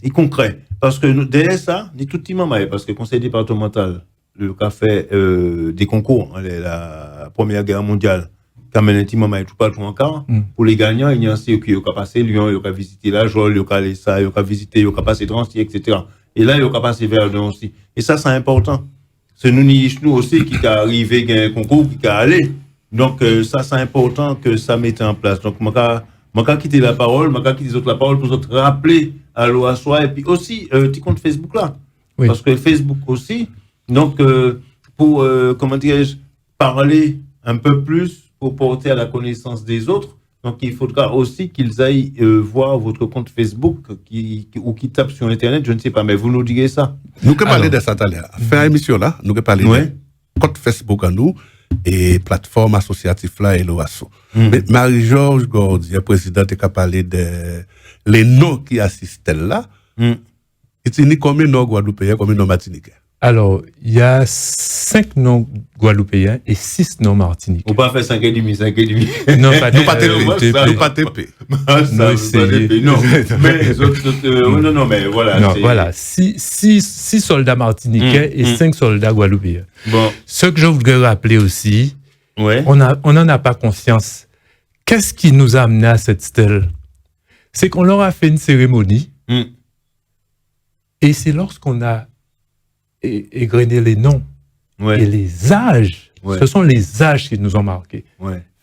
Speaker 1: Et concret. Parce que derrière ça, ni tout le monde, parce que le conseil départemental, le café des concours, la Première Guerre mondiale, quand même, tout pas tout encore. Pour les gagnants, il y a un qui a passé Lyon, il a visité la Jolle, il a ça, il a visité, il a passé Drancy, etc. Et là, il a passé Verdun aussi. Et ça, c'est important. c'est nous aussi qui a arrivé à un concours qui a allé. Donc ça c'est important que ça mette en place. Donc moi quitter la parole, moi quitter les autres la parole pour autres rappeler à l'OASOA et puis aussi petit compte Facebook là.
Speaker 2: Oui.
Speaker 1: Parce que Facebook aussi, donc pour comment dirais-je, parler un peu plus pour porter à la connaissance des autres. Donc il faudra aussi qu'ils aillent voir votre compte Facebook ou qui tapent sur Internet, je ne sais pas, mais vous nous direz ça.
Speaker 3: Nous que parler de ça tout à l'heure. Faire émission là, nous que parler de compte Facebook à nous et plateforme associative là et l'OASO. Mais Marie-Georges Gordien, présidente, a parlé de les noms qui assistent là. Et ni combien de noms guadeloupéens, combien de noms martiniquais?
Speaker 2: Alors, il y a 5 noms guadeloupéens et 6 noms martiniquais.
Speaker 1: On va faire 5,5, 5,5.
Speaker 2: Non,
Speaker 3: pas TP.
Speaker 1: Non, mais non, mais voilà.
Speaker 2: Non, voilà. 6 soldats martiniquais et 5 soldats guadeloupéens.
Speaker 1: Bon.
Speaker 2: Ce que je voudrais rappeler aussi,
Speaker 1: Ouais.
Speaker 2: on n'en a pas conscience. Qu'est-ce qui nous a amené à cette stèle? C'est qu'on leur a fait une cérémonie et c'est lorsqu'on a égrené les noms et les âges. Ce sont les âges qui nous ont marqués.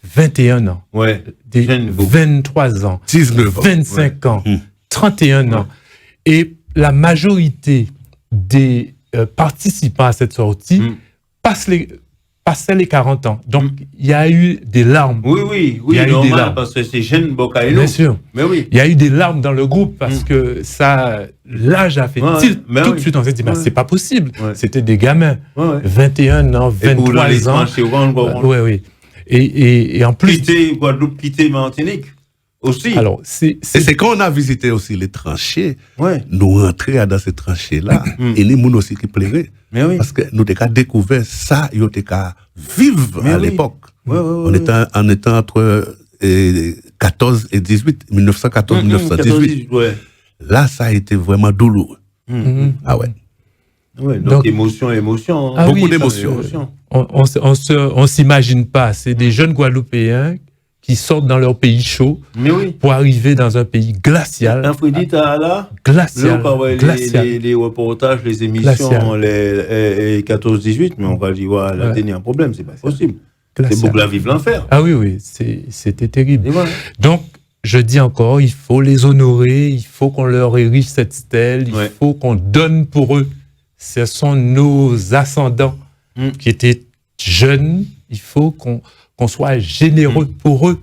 Speaker 2: 21 ans, 23 ans,
Speaker 3: 19 ans,
Speaker 2: 25 ans, 31 ans. Et la majorité des participants à cette sortie passaient les 40 ans. Donc, il y a eu des larmes.
Speaker 1: Oui,
Speaker 2: il y a
Speaker 1: normal,
Speaker 2: eu des larmes.
Speaker 1: parce que c'est jeune Bocaïlo.
Speaker 2: Bien sûr.
Speaker 1: Mais oui.
Speaker 2: Il y a eu des larmes dans le groupe parce que ça, l'âge a fait tilt. Tout de suite, on s'est dit, c'est pas possible. C'était des gamins. 21 ans, 23 ans. Oui. Et en plus.
Speaker 1: Quitter Guadeloupe, quitter Martinique aussi.
Speaker 2: Alors,
Speaker 3: c'est quand on a visité aussi les tranchées, nous rentrer dans ces tranchées-là, et les gens aussi qui pleuraient. Parce que nous avons découvert ça, nous avons vivre à l'époque. On était entre 14 et 18, 1914-1918. Là, ça a été vraiment douloureux. Ah ouais.
Speaker 1: Donc émotion.
Speaker 3: Beaucoup d'émotions.
Speaker 2: On s'imagine pas. C'est des jeunes Guadeloupéens qui sortent dans leur pays chaud pour arriver dans un pays glacial. Glacial.
Speaker 1: Les reportages, les émissions, les 14-18, mais on va dire, là, il y a un problème, c'est pas possible. C'est beaucoup la vivre l'enfer.
Speaker 2: Ah oui, c'était terrible. Donc, je dis encore, il faut les honorer, il faut qu'on leur érige cette stèle, il faut qu'on donne pour eux. Ce sont nos ascendants qui étaient jeunes, il faut qu'on soit généreux pour eux.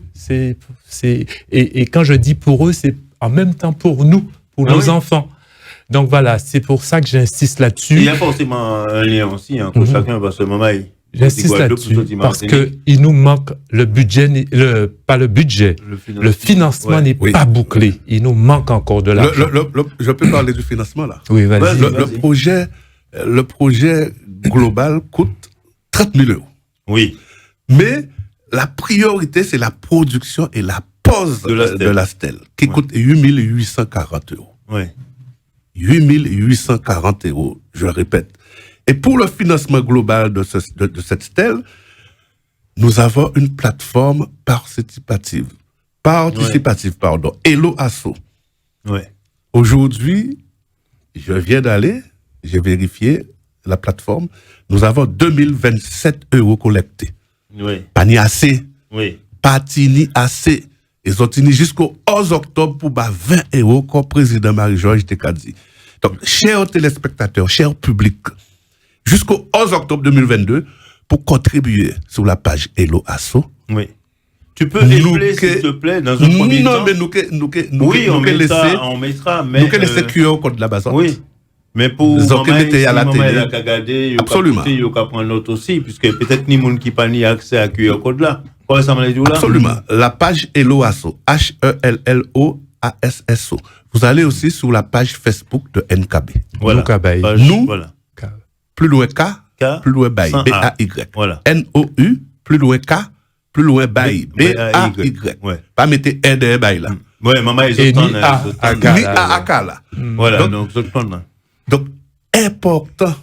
Speaker 2: Et quand je dis pour eux, c'est en même temps pour nous, pour nos enfants. Donc voilà, c'est pour ça que j'insiste là-dessus.
Speaker 1: Il y a forcément un lien aussi, entre chacun, parce que moment,
Speaker 2: j'insiste là-dessus, parce qu'il nous manque le budget, pas le budget, le financement n'est pas bouclé. Il nous manque encore de l'argent.
Speaker 3: Je peux parler du financement là.
Speaker 2: Oui, vas-y.
Speaker 3: Le projet global coûte 30 000 €.
Speaker 1: Oui.
Speaker 3: Mais la priorité, c'est la production et la pose de la stèle, qui coûte 8 840 €.
Speaker 1: Oui.
Speaker 3: 8 840 €, je le répète. Et pour le financement global de cette stèle, nous avons une plateforme participative, et l'OASO. Aujourd'hui, je viens d'aller, j'ai vérifié la plateforme, nous avons 2027 € collectés. Pas ni assez. Pas ni assez. Ils ont tenu jusqu'au 11 octobre pour 20 € comme président Marie-Georges t'a dit. Donc, chers téléspectateurs, chers publics, jusqu'au 11 octobre 2022, pour contribuer sur la page Hello Asso.
Speaker 1: Oui. Tu peux épeler, s'il te plaît, dans un premier temps.
Speaker 3: Non, mais
Speaker 1: on mettra, mais...
Speaker 3: Nous laisser QR code là-bas.
Speaker 1: Oui. Mais pour maman,
Speaker 3: à la télé.
Speaker 1: Absolument. Il y a qu'à prendre l'autre aussi, puisque peut-être ni monde qui n'a ni accès à QR code là.
Speaker 3: Absolument. La page Hello Asso, HELLOASSO. Vous allez aussi sur la page Facebook de NKB.
Speaker 2: Voilà.
Speaker 3: Nous, plus loin K, plus loin Baï, B-A-Y.
Speaker 1: Voilà.
Speaker 3: N-O-U, plus loin K, plus loin Baï, B-A-Y. Pas mettre R de Baï là.
Speaker 1: Oui, maman, ils ont
Speaker 3: là.
Speaker 1: Voilà, donc,
Speaker 3: donc, important.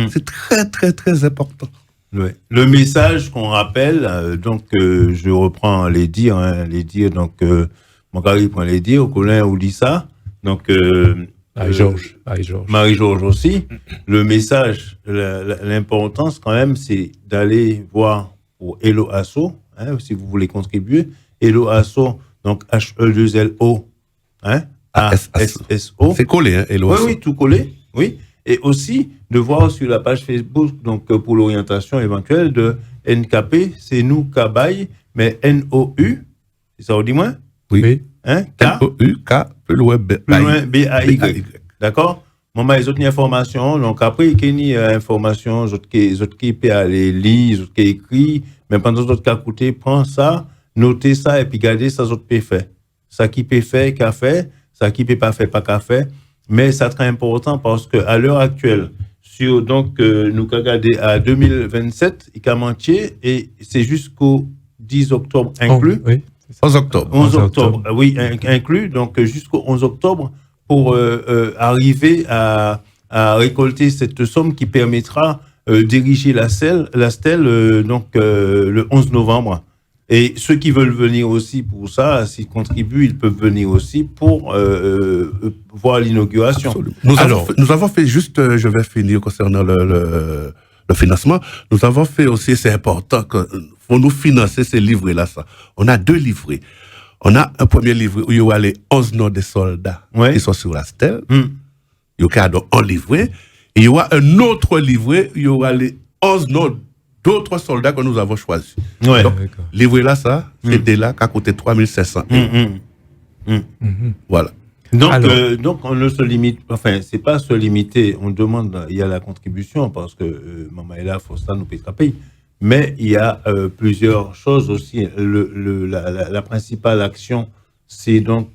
Speaker 3: C'est très, très, très important.
Speaker 1: Oui. Le message qu'on rappelle, donc, je reprends les dires, donc, mon gars, il prend les dires, Colin ou dit ça. Donc,
Speaker 2: Marie-Georges.
Speaker 1: Marie-Georges aussi. Le message, l'importance quand même, c'est d'aller voir pour Hello Asso, hein, si vous voulez contribuer. Hello Asso, donc H-E-2-L-O, hein, A-S-S-O.
Speaker 3: C'est collé, hein, Hello Asso.
Speaker 1: Oui, tout collé, oui. Et aussi de voir sur la page Facebook, donc pour l'orientation éventuelle de NKP, c'est nous Kabaye, mais N-O-U, c'est ça, on dit moins?
Speaker 3: Oui.
Speaker 1: Hein?
Speaker 3: N-O-U-K, plus loin
Speaker 1: B-A-Y. D'accord? Maman, les autres informations, donc après, il y a des informations, les autres qui peuvent aller lire, les autres qui écrit, mais pendant les autres qui écoutent, prends ça, notez ça, et puis gardez ça, les autres peuvent faire. Ça qui peut faire, qu'a fait, ça qui peut pas faire, pas qu'a fait. Mais c'est très important parce que à l'heure actuelle, sur, donc, nous avons regardé à 2027, il y a mentier, et c'est jusqu'au 10 octobre inclus.
Speaker 2: Oui.
Speaker 3: 11 octobre.
Speaker 1: 11 octobre, oui, inclus, donc jusqu'au 11 octobre, pour arriver à récolter cette somme qui permettra d'ériger la stèle donc le 11 novembre. Et ceux qui veulent venir aussi pour ça, s'ils contribuent, ils peuvent venir aussi pour voir l'inauguration.
Speaker 3: Nous avons fait juste, je vais finir concernant le financement, nous avons fait aussi, c'est important, que faut nous financer ces livrets-là. Ça. On a 2 livrets. On a un premier livret où il y aura les 11 noms des soldats qui sont sur la stèle. Il y aura donc un livret. Et il y aura un autre livret où il y aura les 11 noms d'autres soldats que nous avons choisis.
Speaker 1: Ouais.
Speaker 3: Donc, livret-là, ça, c'est dès là qu'à coûté 3500 €. Voilà.
Speaker 1: Donc, on ne se limite, enfin, c'est pas se limiter, on demande, il y a la contribution, parce que Maman est là, Fosta nous paye. Mais il y a plusieurs choses aussi. La principale action, c'est donc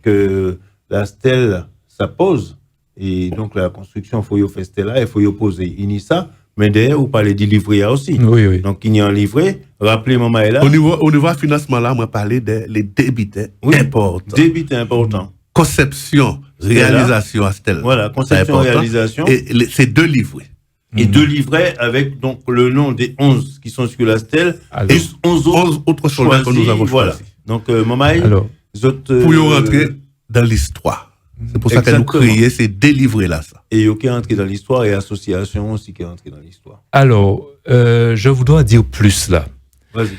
Speaker 1: la stèle, ça pose. Et donc, la construction, il faut y faire stèle-là, il faut y poser. Inissa, mais derrière, vous parlez du livret aussi.
Speaker 2: Oui.
Speaker 1: Donc, il y a un livret. Rappelez, Maman est là.
Speaker 3: Au niveau financement-là, on va parler des débités importants.
Speaker 1: Débités importants.
Speaker 3: Conception, réalisation à stèle.
Speaker 1: Voilà, conception, réalisation.
Speaker 3: Et c'est 2 livrets.
Speaker 1: Et 2 livrets avec donc le nom des 11 qui sont sur la stèle et 11
Speaker 3: autres soldats que nous avons choisis.
Speaker 1: Voilà. Donc, Mamaï,
Speaker 3: pour y rentrer dans l'histoire. C'est pour ça que nous créons ces 2 livrets-là. Ça.
Speaker 1: Et il y a qui est entré dans l'histoire et association aussi qui est entré dans l'histoire.
Speaker 2: Alors, je voudrais dire plus là.
Speaker 1: Vas-y.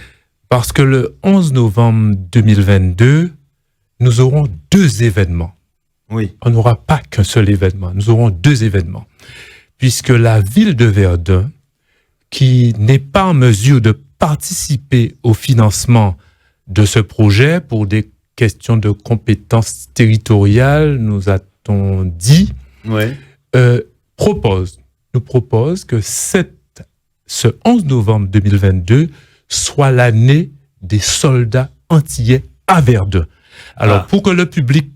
Speaker 2: Parce que le 11 novembre 2022, nous aurons 2 événements.
Speaker 1: Oui.
Speaker 2: On n'aura pas qu'un seul événement. Nous aurons 2 événements. Puisque la ville de Verdun, qui n'est pas en mesure de participer au financement de ce projet pour des questions de compétences territoriales, nous a-t-on dit, nous propose que ce 11 novembre 2022 soit l'année des soldats antillais à Verdun. Alors, pour que le public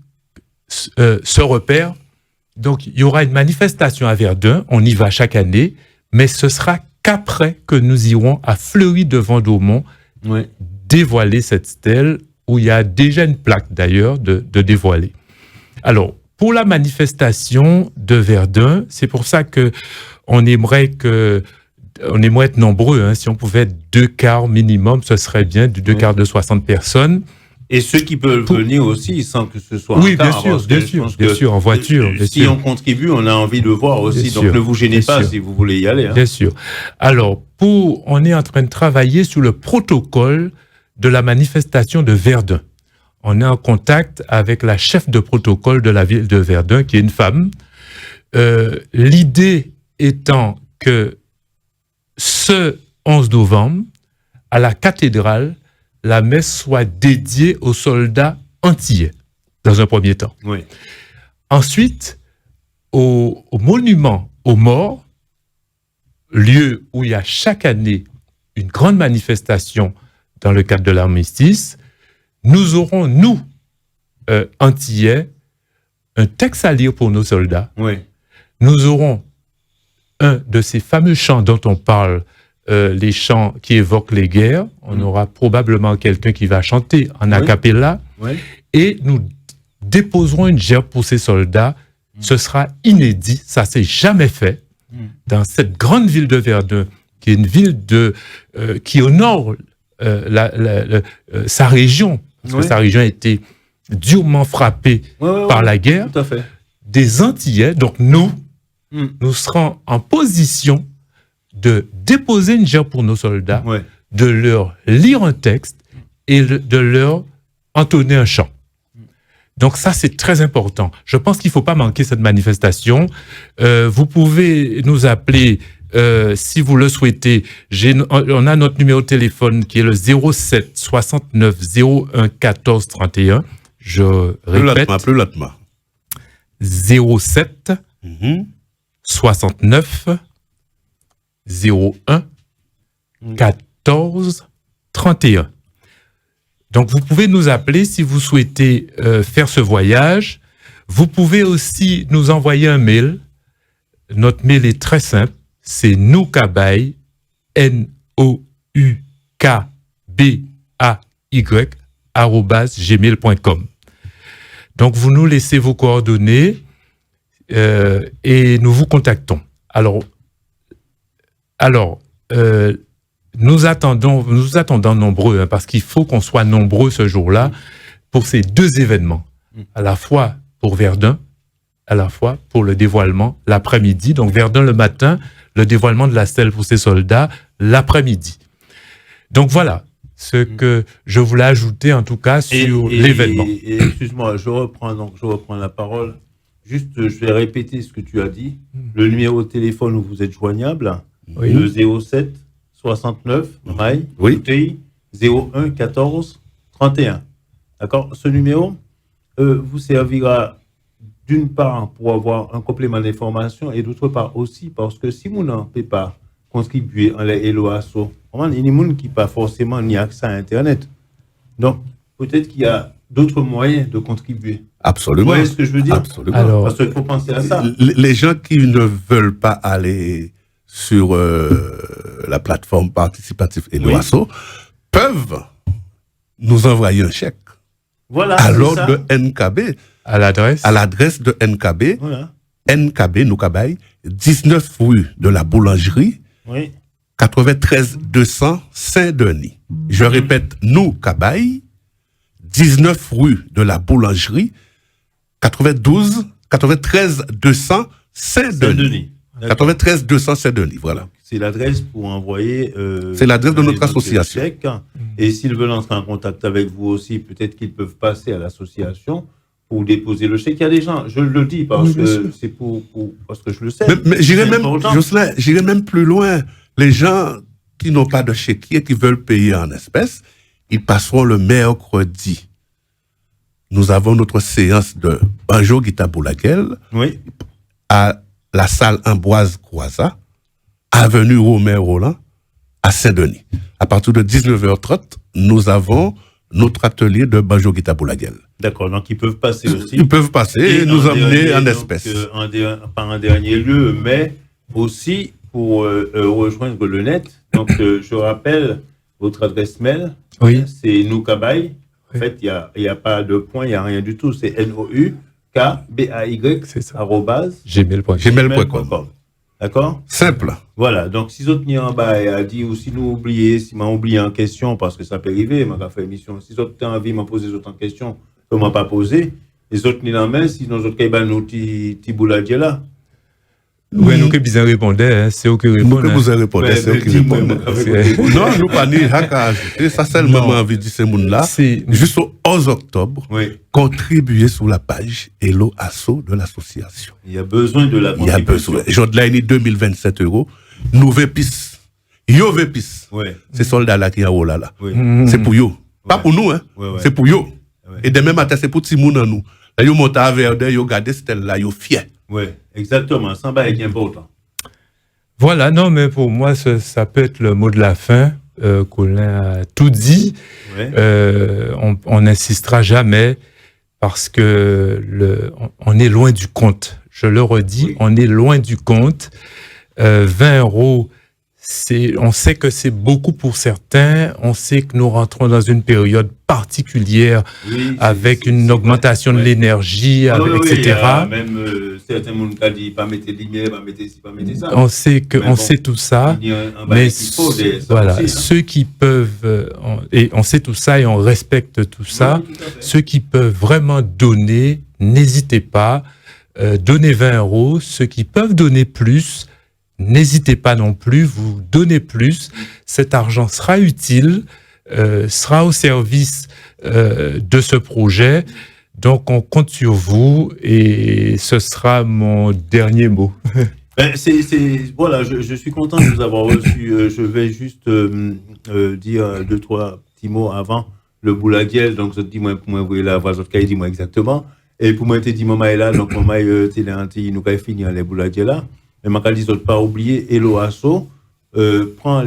Speaker 2: se repère, donc il y aura une manifestation à Verdun, on y va chaque année, mais ce sera qu'après que nous irons à Fleury-de-Vendômont dévoiler cette stèle, où il y a déjà une plaque d'ailleurs de dévoiler. Alors, pour la manifestation de Verdun, c'est pour ça que on aimerait être nombreux, hein, si on pouvait être 2 quarts minimum, ce serait bien, 2 quarts de 60 personnes.
Speaker 1: Et ceux qui peuvent venir aussi sans que ce soit
Speaker 2: bien sûr, en voiture.
Speaker 1: Si on contribue, on a envie de voir aussi. Donc ne vous gênez pas si vous voulez y aller. Hein.
Speaker 2: Bien sûr. Alors, on est en train de travailler sur le protocole de la manifestation de Verdun. On est en contact avec la chef de protocole de la ville de Verdun, qui est une femme. L'idée étant que ce 11 novembre, à la cathédrale, la messe soit dédiée aux soldats antillais, dans un premier temps.
Speaker 1: Oui.
Speaker 2: Ensuite, au monument aux morts, lieu où il y a chaque année une grande manifestation dans le cadre de l'armistice, nous aurons, nous, antillais, un texte à lire pour nos soldats.
Speaker 1: Oui.
Speaker 2: Nous aurons un de ces fameux chants dont on parle, les chants qui évoquent les guerres. On aura probablement quelqu'un qui va chanter en a cappella. Et nous déposerons une gerbe pour ces soldats. Ce sera inédit, ça s'est jamais fait dans cette grande ville de Verdun, qui est une ville qui honore sa région, parce que sa région a été durement frappée par la guerre.
Speaker 1: Tout à fait.
Speaker 2: des Antillais, donc nous serons en position de déposer une gère pour nos soldats, de leur lire un texte et de leur entonner un chant. Donc ça, c'est très important. Je pense qu'il ne faut pas manquer cette manifestation. Vous pouvez nous appeler si vous le souhaitez. On a notre numéro de téléphone qui est le 07 69 01 14 31. Je répète.
Speaker 3: Plus lentement.
Speaker 2: 07 69 01 14 31. Donc, vous pouvez nous appeler si vous souhaitez faire ce voyage. Vous pouvez aussi nous envoyer un mail. Notre mail est très simple. C'est noukabay, noukabay@gmail.com. Donc, vous nous laissez vos coordonnées et nous vous contactons. Alors, nous attendons nombreux, parce qu'il faut qu'on soit nombreux ce jour-là pour ces deux événements, à la fois pour Verdun, à la fois pour le dévoilement l'après-midi. Donc Verdun le matin, le dévoilement de la stèle pour ses soldats l'après-midi. Donc voilà ce que je voulais ajouter en tout cas sur l'événement.
Speaker 1: Excuse-moi, je reprends la parole. Juste, je vais répéter ce que tu as dit. Le numéro de téléphone où vous êtes joignable, le 07 69 maille, 01 14 31. D'accord? Ce numéro vous servira d'une part pour avoir un complément d'information et d'autre part aussi parce que si vous n'en peut pas contribuer en l'ELOASO, il y a des gens qui n'ont pas forcément ni accès à Internet. Donc, peut-être qu'il y a d'autres moyens de contribuer.
Speaker 3: Absolument.
Speaker 1: Vous voyez ce que je veux dire?
Speaker 3: Absolument.
Speaker 2: Alors,
Speaker 1: parce qu'il faut penser à ça.
Speaker 3: Les gens qui ne veulent pas aller sur la plateforme participative ELOASO peuvent nous envoyer un chèque.
Speaker 1: Voilà,
Speaker 3: à l'ordre de NKB.
Speaker 2: À l'adresse
Speaker 3: de NKB. Voilà. NKB, Noukabay, 19 rue de la Boulangerie, 93 200 Saint-Denis. Je répète, Noukabay, 19 rue de la Boulangerie, 93 200 Saint-Denis. 93 200 Saint-Denis, voilà.
Speaker 1: C'est l'adresse pour envoyer...
Speaker 3: c'est l'adresse de notre association.
Speaker 1: Chèque. Et s'ils veulent entrer en contact avec vous aussi, peut-être qu'ils peuvent passer à l'association pour déposer le chèque. Il y a des gens, je le dis parce que c'est parce que je le sais.
Speaker 3: Mais j'irai même plus loin. Les gens qui n'ont pas de chéquier, qui veulent payer en espèces, ils passeront le mercredi. Nous avons notre séance de Banjo Guita Boulaguel à la salle Ambroise Croizat, avenue Romain Roland, à Saint-Denis. À partir de 19h30, nous avons notre atelier de Banjo Guita Boulaguel.
Speaker 1: D'accord, donc ils peuvent passer aussi.
Speaker 3: Ils peuvent passer et nous emmener en espèces.
Speaker 1: Par un dernier lieu, mais aussi pour rejoindre le net. Donc, je rappelle votre adresse mail. C'est Noukabay. En fait, il n'y a pas de point, il n'y a rien du tout. C'est noukabay@gmail.com. D'accord?
Speaker 3: Simple.
Speaker 1: Voilà. Donc, si vous êtes en bas et a dit, ou si nous oubliez, si m'a oublié en question, parce que ça peut arriver, m'a fait émission. Si vous avez envie de me poser d'autres questions, je ne m'en pas poser. Les autres ni la main, sinon les autres qui nous ti bouladier là.
Speaker 2: Oui, nous qui bien répondait, c'est eux qui répondent.
Speaker 3: Nous qui vous répondez, c'est eux qui répondent. Non, nous pas ni haka ajouter. Ça seulement envie de dire ces gens-là. Juste au 11 octobre, contribuer sur la page ELOASO de l'association.
Speaker 1: Il y a besoin de la contribution.
Speaker 3: Il y a besoin. J'en ai 2027 €. Nouvelle piste. Yo piste. Ces soldats-là qui ont là. C'est pour eux. Pas pour nous, hein. C'est pour eux. Et demain matin, c'est pour tout le monde en nous. Là, ils montent à Verdun, ils regardent cette là, ils sont fiers.
Speaker 1: Oui, exactement. Ça va être important.
Speaker 2: Voilà, non, mais pour moi, ça peut être le mot de la fin. Colin a tout dit. On n'insistera jamais parce que on est loin du compte. Je le redis, on est loin du compte. 20 €. On sait que c'est beaucoup pour certains. On sait que nous rentrons dans une période particulière avec une augmentation de l'énergie, etc.
Speaker 1: Même certains gens qui disent pas mettre lumière, pas mettre ci, pas mettre ça.
Speaker 2: On sait tout ça. Mais voilà, ceux qui peuvent, et on sait tout ça et on respecte tout ça. Ceux qui peuvent vraiment donner, n'hésitez pas. donnez 20 €. Ceux qui peuvent donner plus, n'hésitez pas non plus, vous donnez plus. Cet argent sera utile, sera au service de ce projet. Donc, on compte sur vous et ce sera mon dernier mot.
Speaker 1: Voilà, je suis content de vous avoir reçu. Je vais juste dire 2-3 petits mots avant le boulaguel. Donc, je dis moi pour moi vous la voix autre dit moi exactement. Et pour moi te dit maman est là, donc maman télé anti nous va finir les boulaguel là. Mais ma dit autres pas oublier Hello Asso prend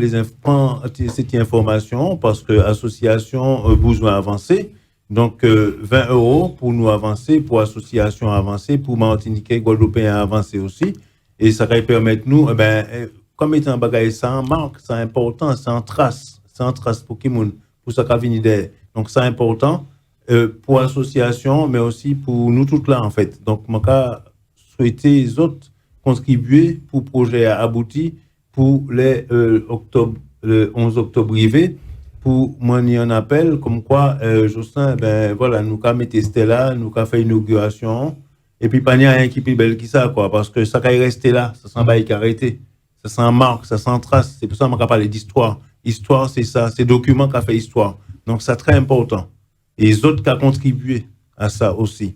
Speaker 1: cette information parce que association besoin avancer. Donc, 20 € pour nous avancer, pour association avancer, pour Martiniquais, Guadeloupéens avancer aussi. Et ça va permettre nous, comme étant un bagage, c'est en marque, c'est important, c'est en trace pour qui moun, pour ça qu'a venu d'air. Donc, c'est important pour l'association, mais aussi pour nous toutes là, en fait. Donc, je souhaiter les autres contribuer pour le projet abouti pour les le 11 octobre arrivé. Pour moi, il y a un appel comme quoi, Jocelyn, voilà, nous avons mis Stella, nous avons fait l'inauguration, et puis, pas n'y a rien qui est plus belle que ça, quoi, parce que ça, quand il resté là, ça sent bail qui arrêté, ça sent marque, ça sent trace, c'est pour ça qu'on parle d'histoire. Histoire, c'est ça, c'est document qui a fait histoire. Donc, c'est très important. Et les autres qui ont contribué à ça aussi.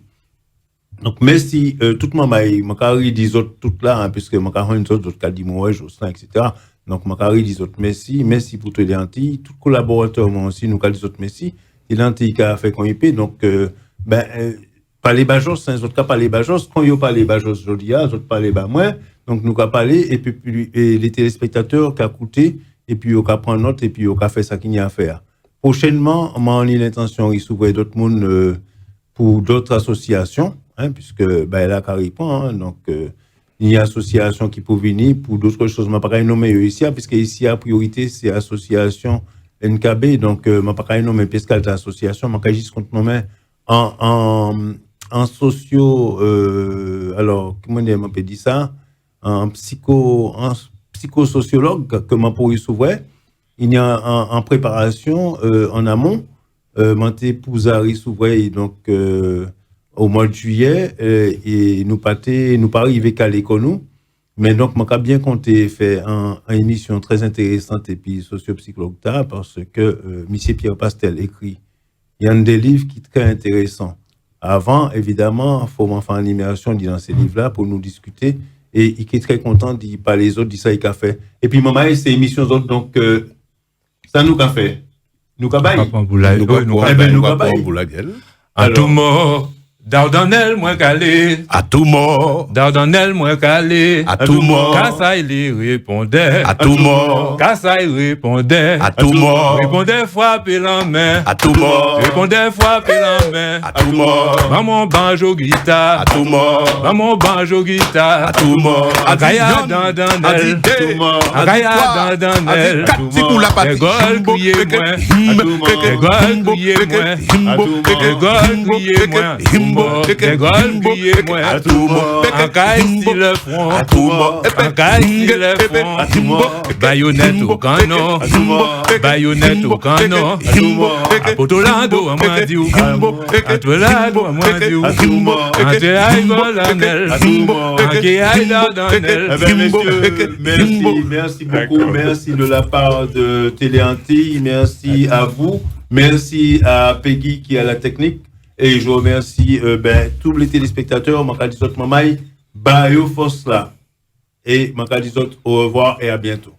Speaker 1: Donc, merci, tout le monde m'a dit des autres, tout là, hein, puisque m'a dit des autres qui ont dit, moi, Jocelyn, etc. Donc, ma carrière dit autres merci pour tous les lentilles, tout collaborateur, moi aussi, nous, dit autres merci. Les lentilles qui a fait qu'on y paie, donc, pas les bajos, c'est les autres qui pas les bajos, quand ils pas les bajos, je dis, les autres pas les bas moins, donc, nous, parlé, et puis, les téléspectateurs qui a coûté, et puis, ils prend note, et puis, ils fait ça qu'il y a à faire. Prochainement, on a l'intention, il s'ouvre d'autres mondes, pour d'autres associations, hein, puisque, là, carré point, hein, donc, il y a une association qui peut venir pour d'autres choses. Je ne vais pas nommer ici, puisque ici, la priorité, c'est l'association NKB. Donc, je ne vais pas nommer Pescal association, je vais juste nommer en socio, alors, comment on peut dire ça? En psychosociologue, que je pourrais s'ouvrir. Il y a en préparation, en amont, Manté Pouzari s'ouvrir, donc, au mois de juillet, et nous pas arriver qu'à l'école, mais donc, moi, bien compté faire une émission très intéressante et puis socio-psychologue parce que M. Pierre Pastel écrit, il y a des livres qui sont très intéressants. Avant, évidemment, il faut m'en faire une animation dans ces livres-là pour nous discuter, et il est très content d'y parler les autres, d'y ça, il a fait. Et puis, maman, c'est émissions autres, donc, ça nous a fait. Nous a baillé.
Speaker 2: À tout mort. Dardanel moins calé,
Speaker 3: à tout mort.
Speaker 2: Dardanel moins calé,
Speaker 3: à tout mort.
Speaker 2: Kassa il répondait,
Speaker 3: à tout mort.
Speaker 2: Kassa il répondait,
Speaker 3: à tout mort.
Speaker 2: Répondait frapper la main,
Speaker 3: à tout mort.
Speaker 2: Répondait frapper la main,
Speaker 3: à tout mort.
Speaker 2: Maman banjo guitare,
Speaker 3: à tout mort.
Speaker 2: Maman banjo guitare,
Speaker 3: à tout mort.
Speaker 2: Agaya Dardanel, Agaya Dardanel,
Speaker 3: pour la patrie.
Speaker 2: Égole crier moins, Égole crier moins, Égole crier moins. Égole crier moins,
Speaker 3: à tout mort.
Speaker 2: Encaille si le front,
Speaker 3: à tout mort.
Speaker 2: Encaille si le front,
Speaker 3: à tout mort.
Speaker 2: Baïonnette au canon, baïonnette au canon, à Potolando à Moindiou, à Tolado à Moindiou, à Théaï Golanel, à Théaï Dardanel.
Speaker 1: Messieurs, merci beaucoup, merci de la part de Télé Antilles, merci à vous, merci à Peggy qui a la technique. Et je remercie tous les téléspectateurs. Makadizot Mamaï, Bayo Fosla. Et Makadizot, au revoir et à bientôt.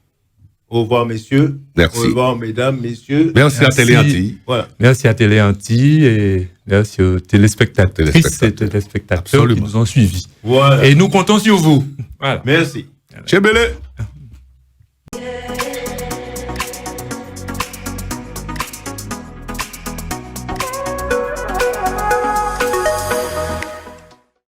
Speaker 1: Au revoir, messieurs.
Speaker 3: Merci.
Speaker 1: Au revoir, mesdames, messieurs.
Speaker 3: Merci à Télé Antilles.
Speaker 2: Voilà. Merci à Télé Antilles et merci aux téléspectatrices et téléspectateurs qui nous ont suivis.
Speaker 1: Voilà.
Speaker 2: Et nous comptons sur vous. Voilà.
Speaker 1: Merci.
Speaker 3: Chebele.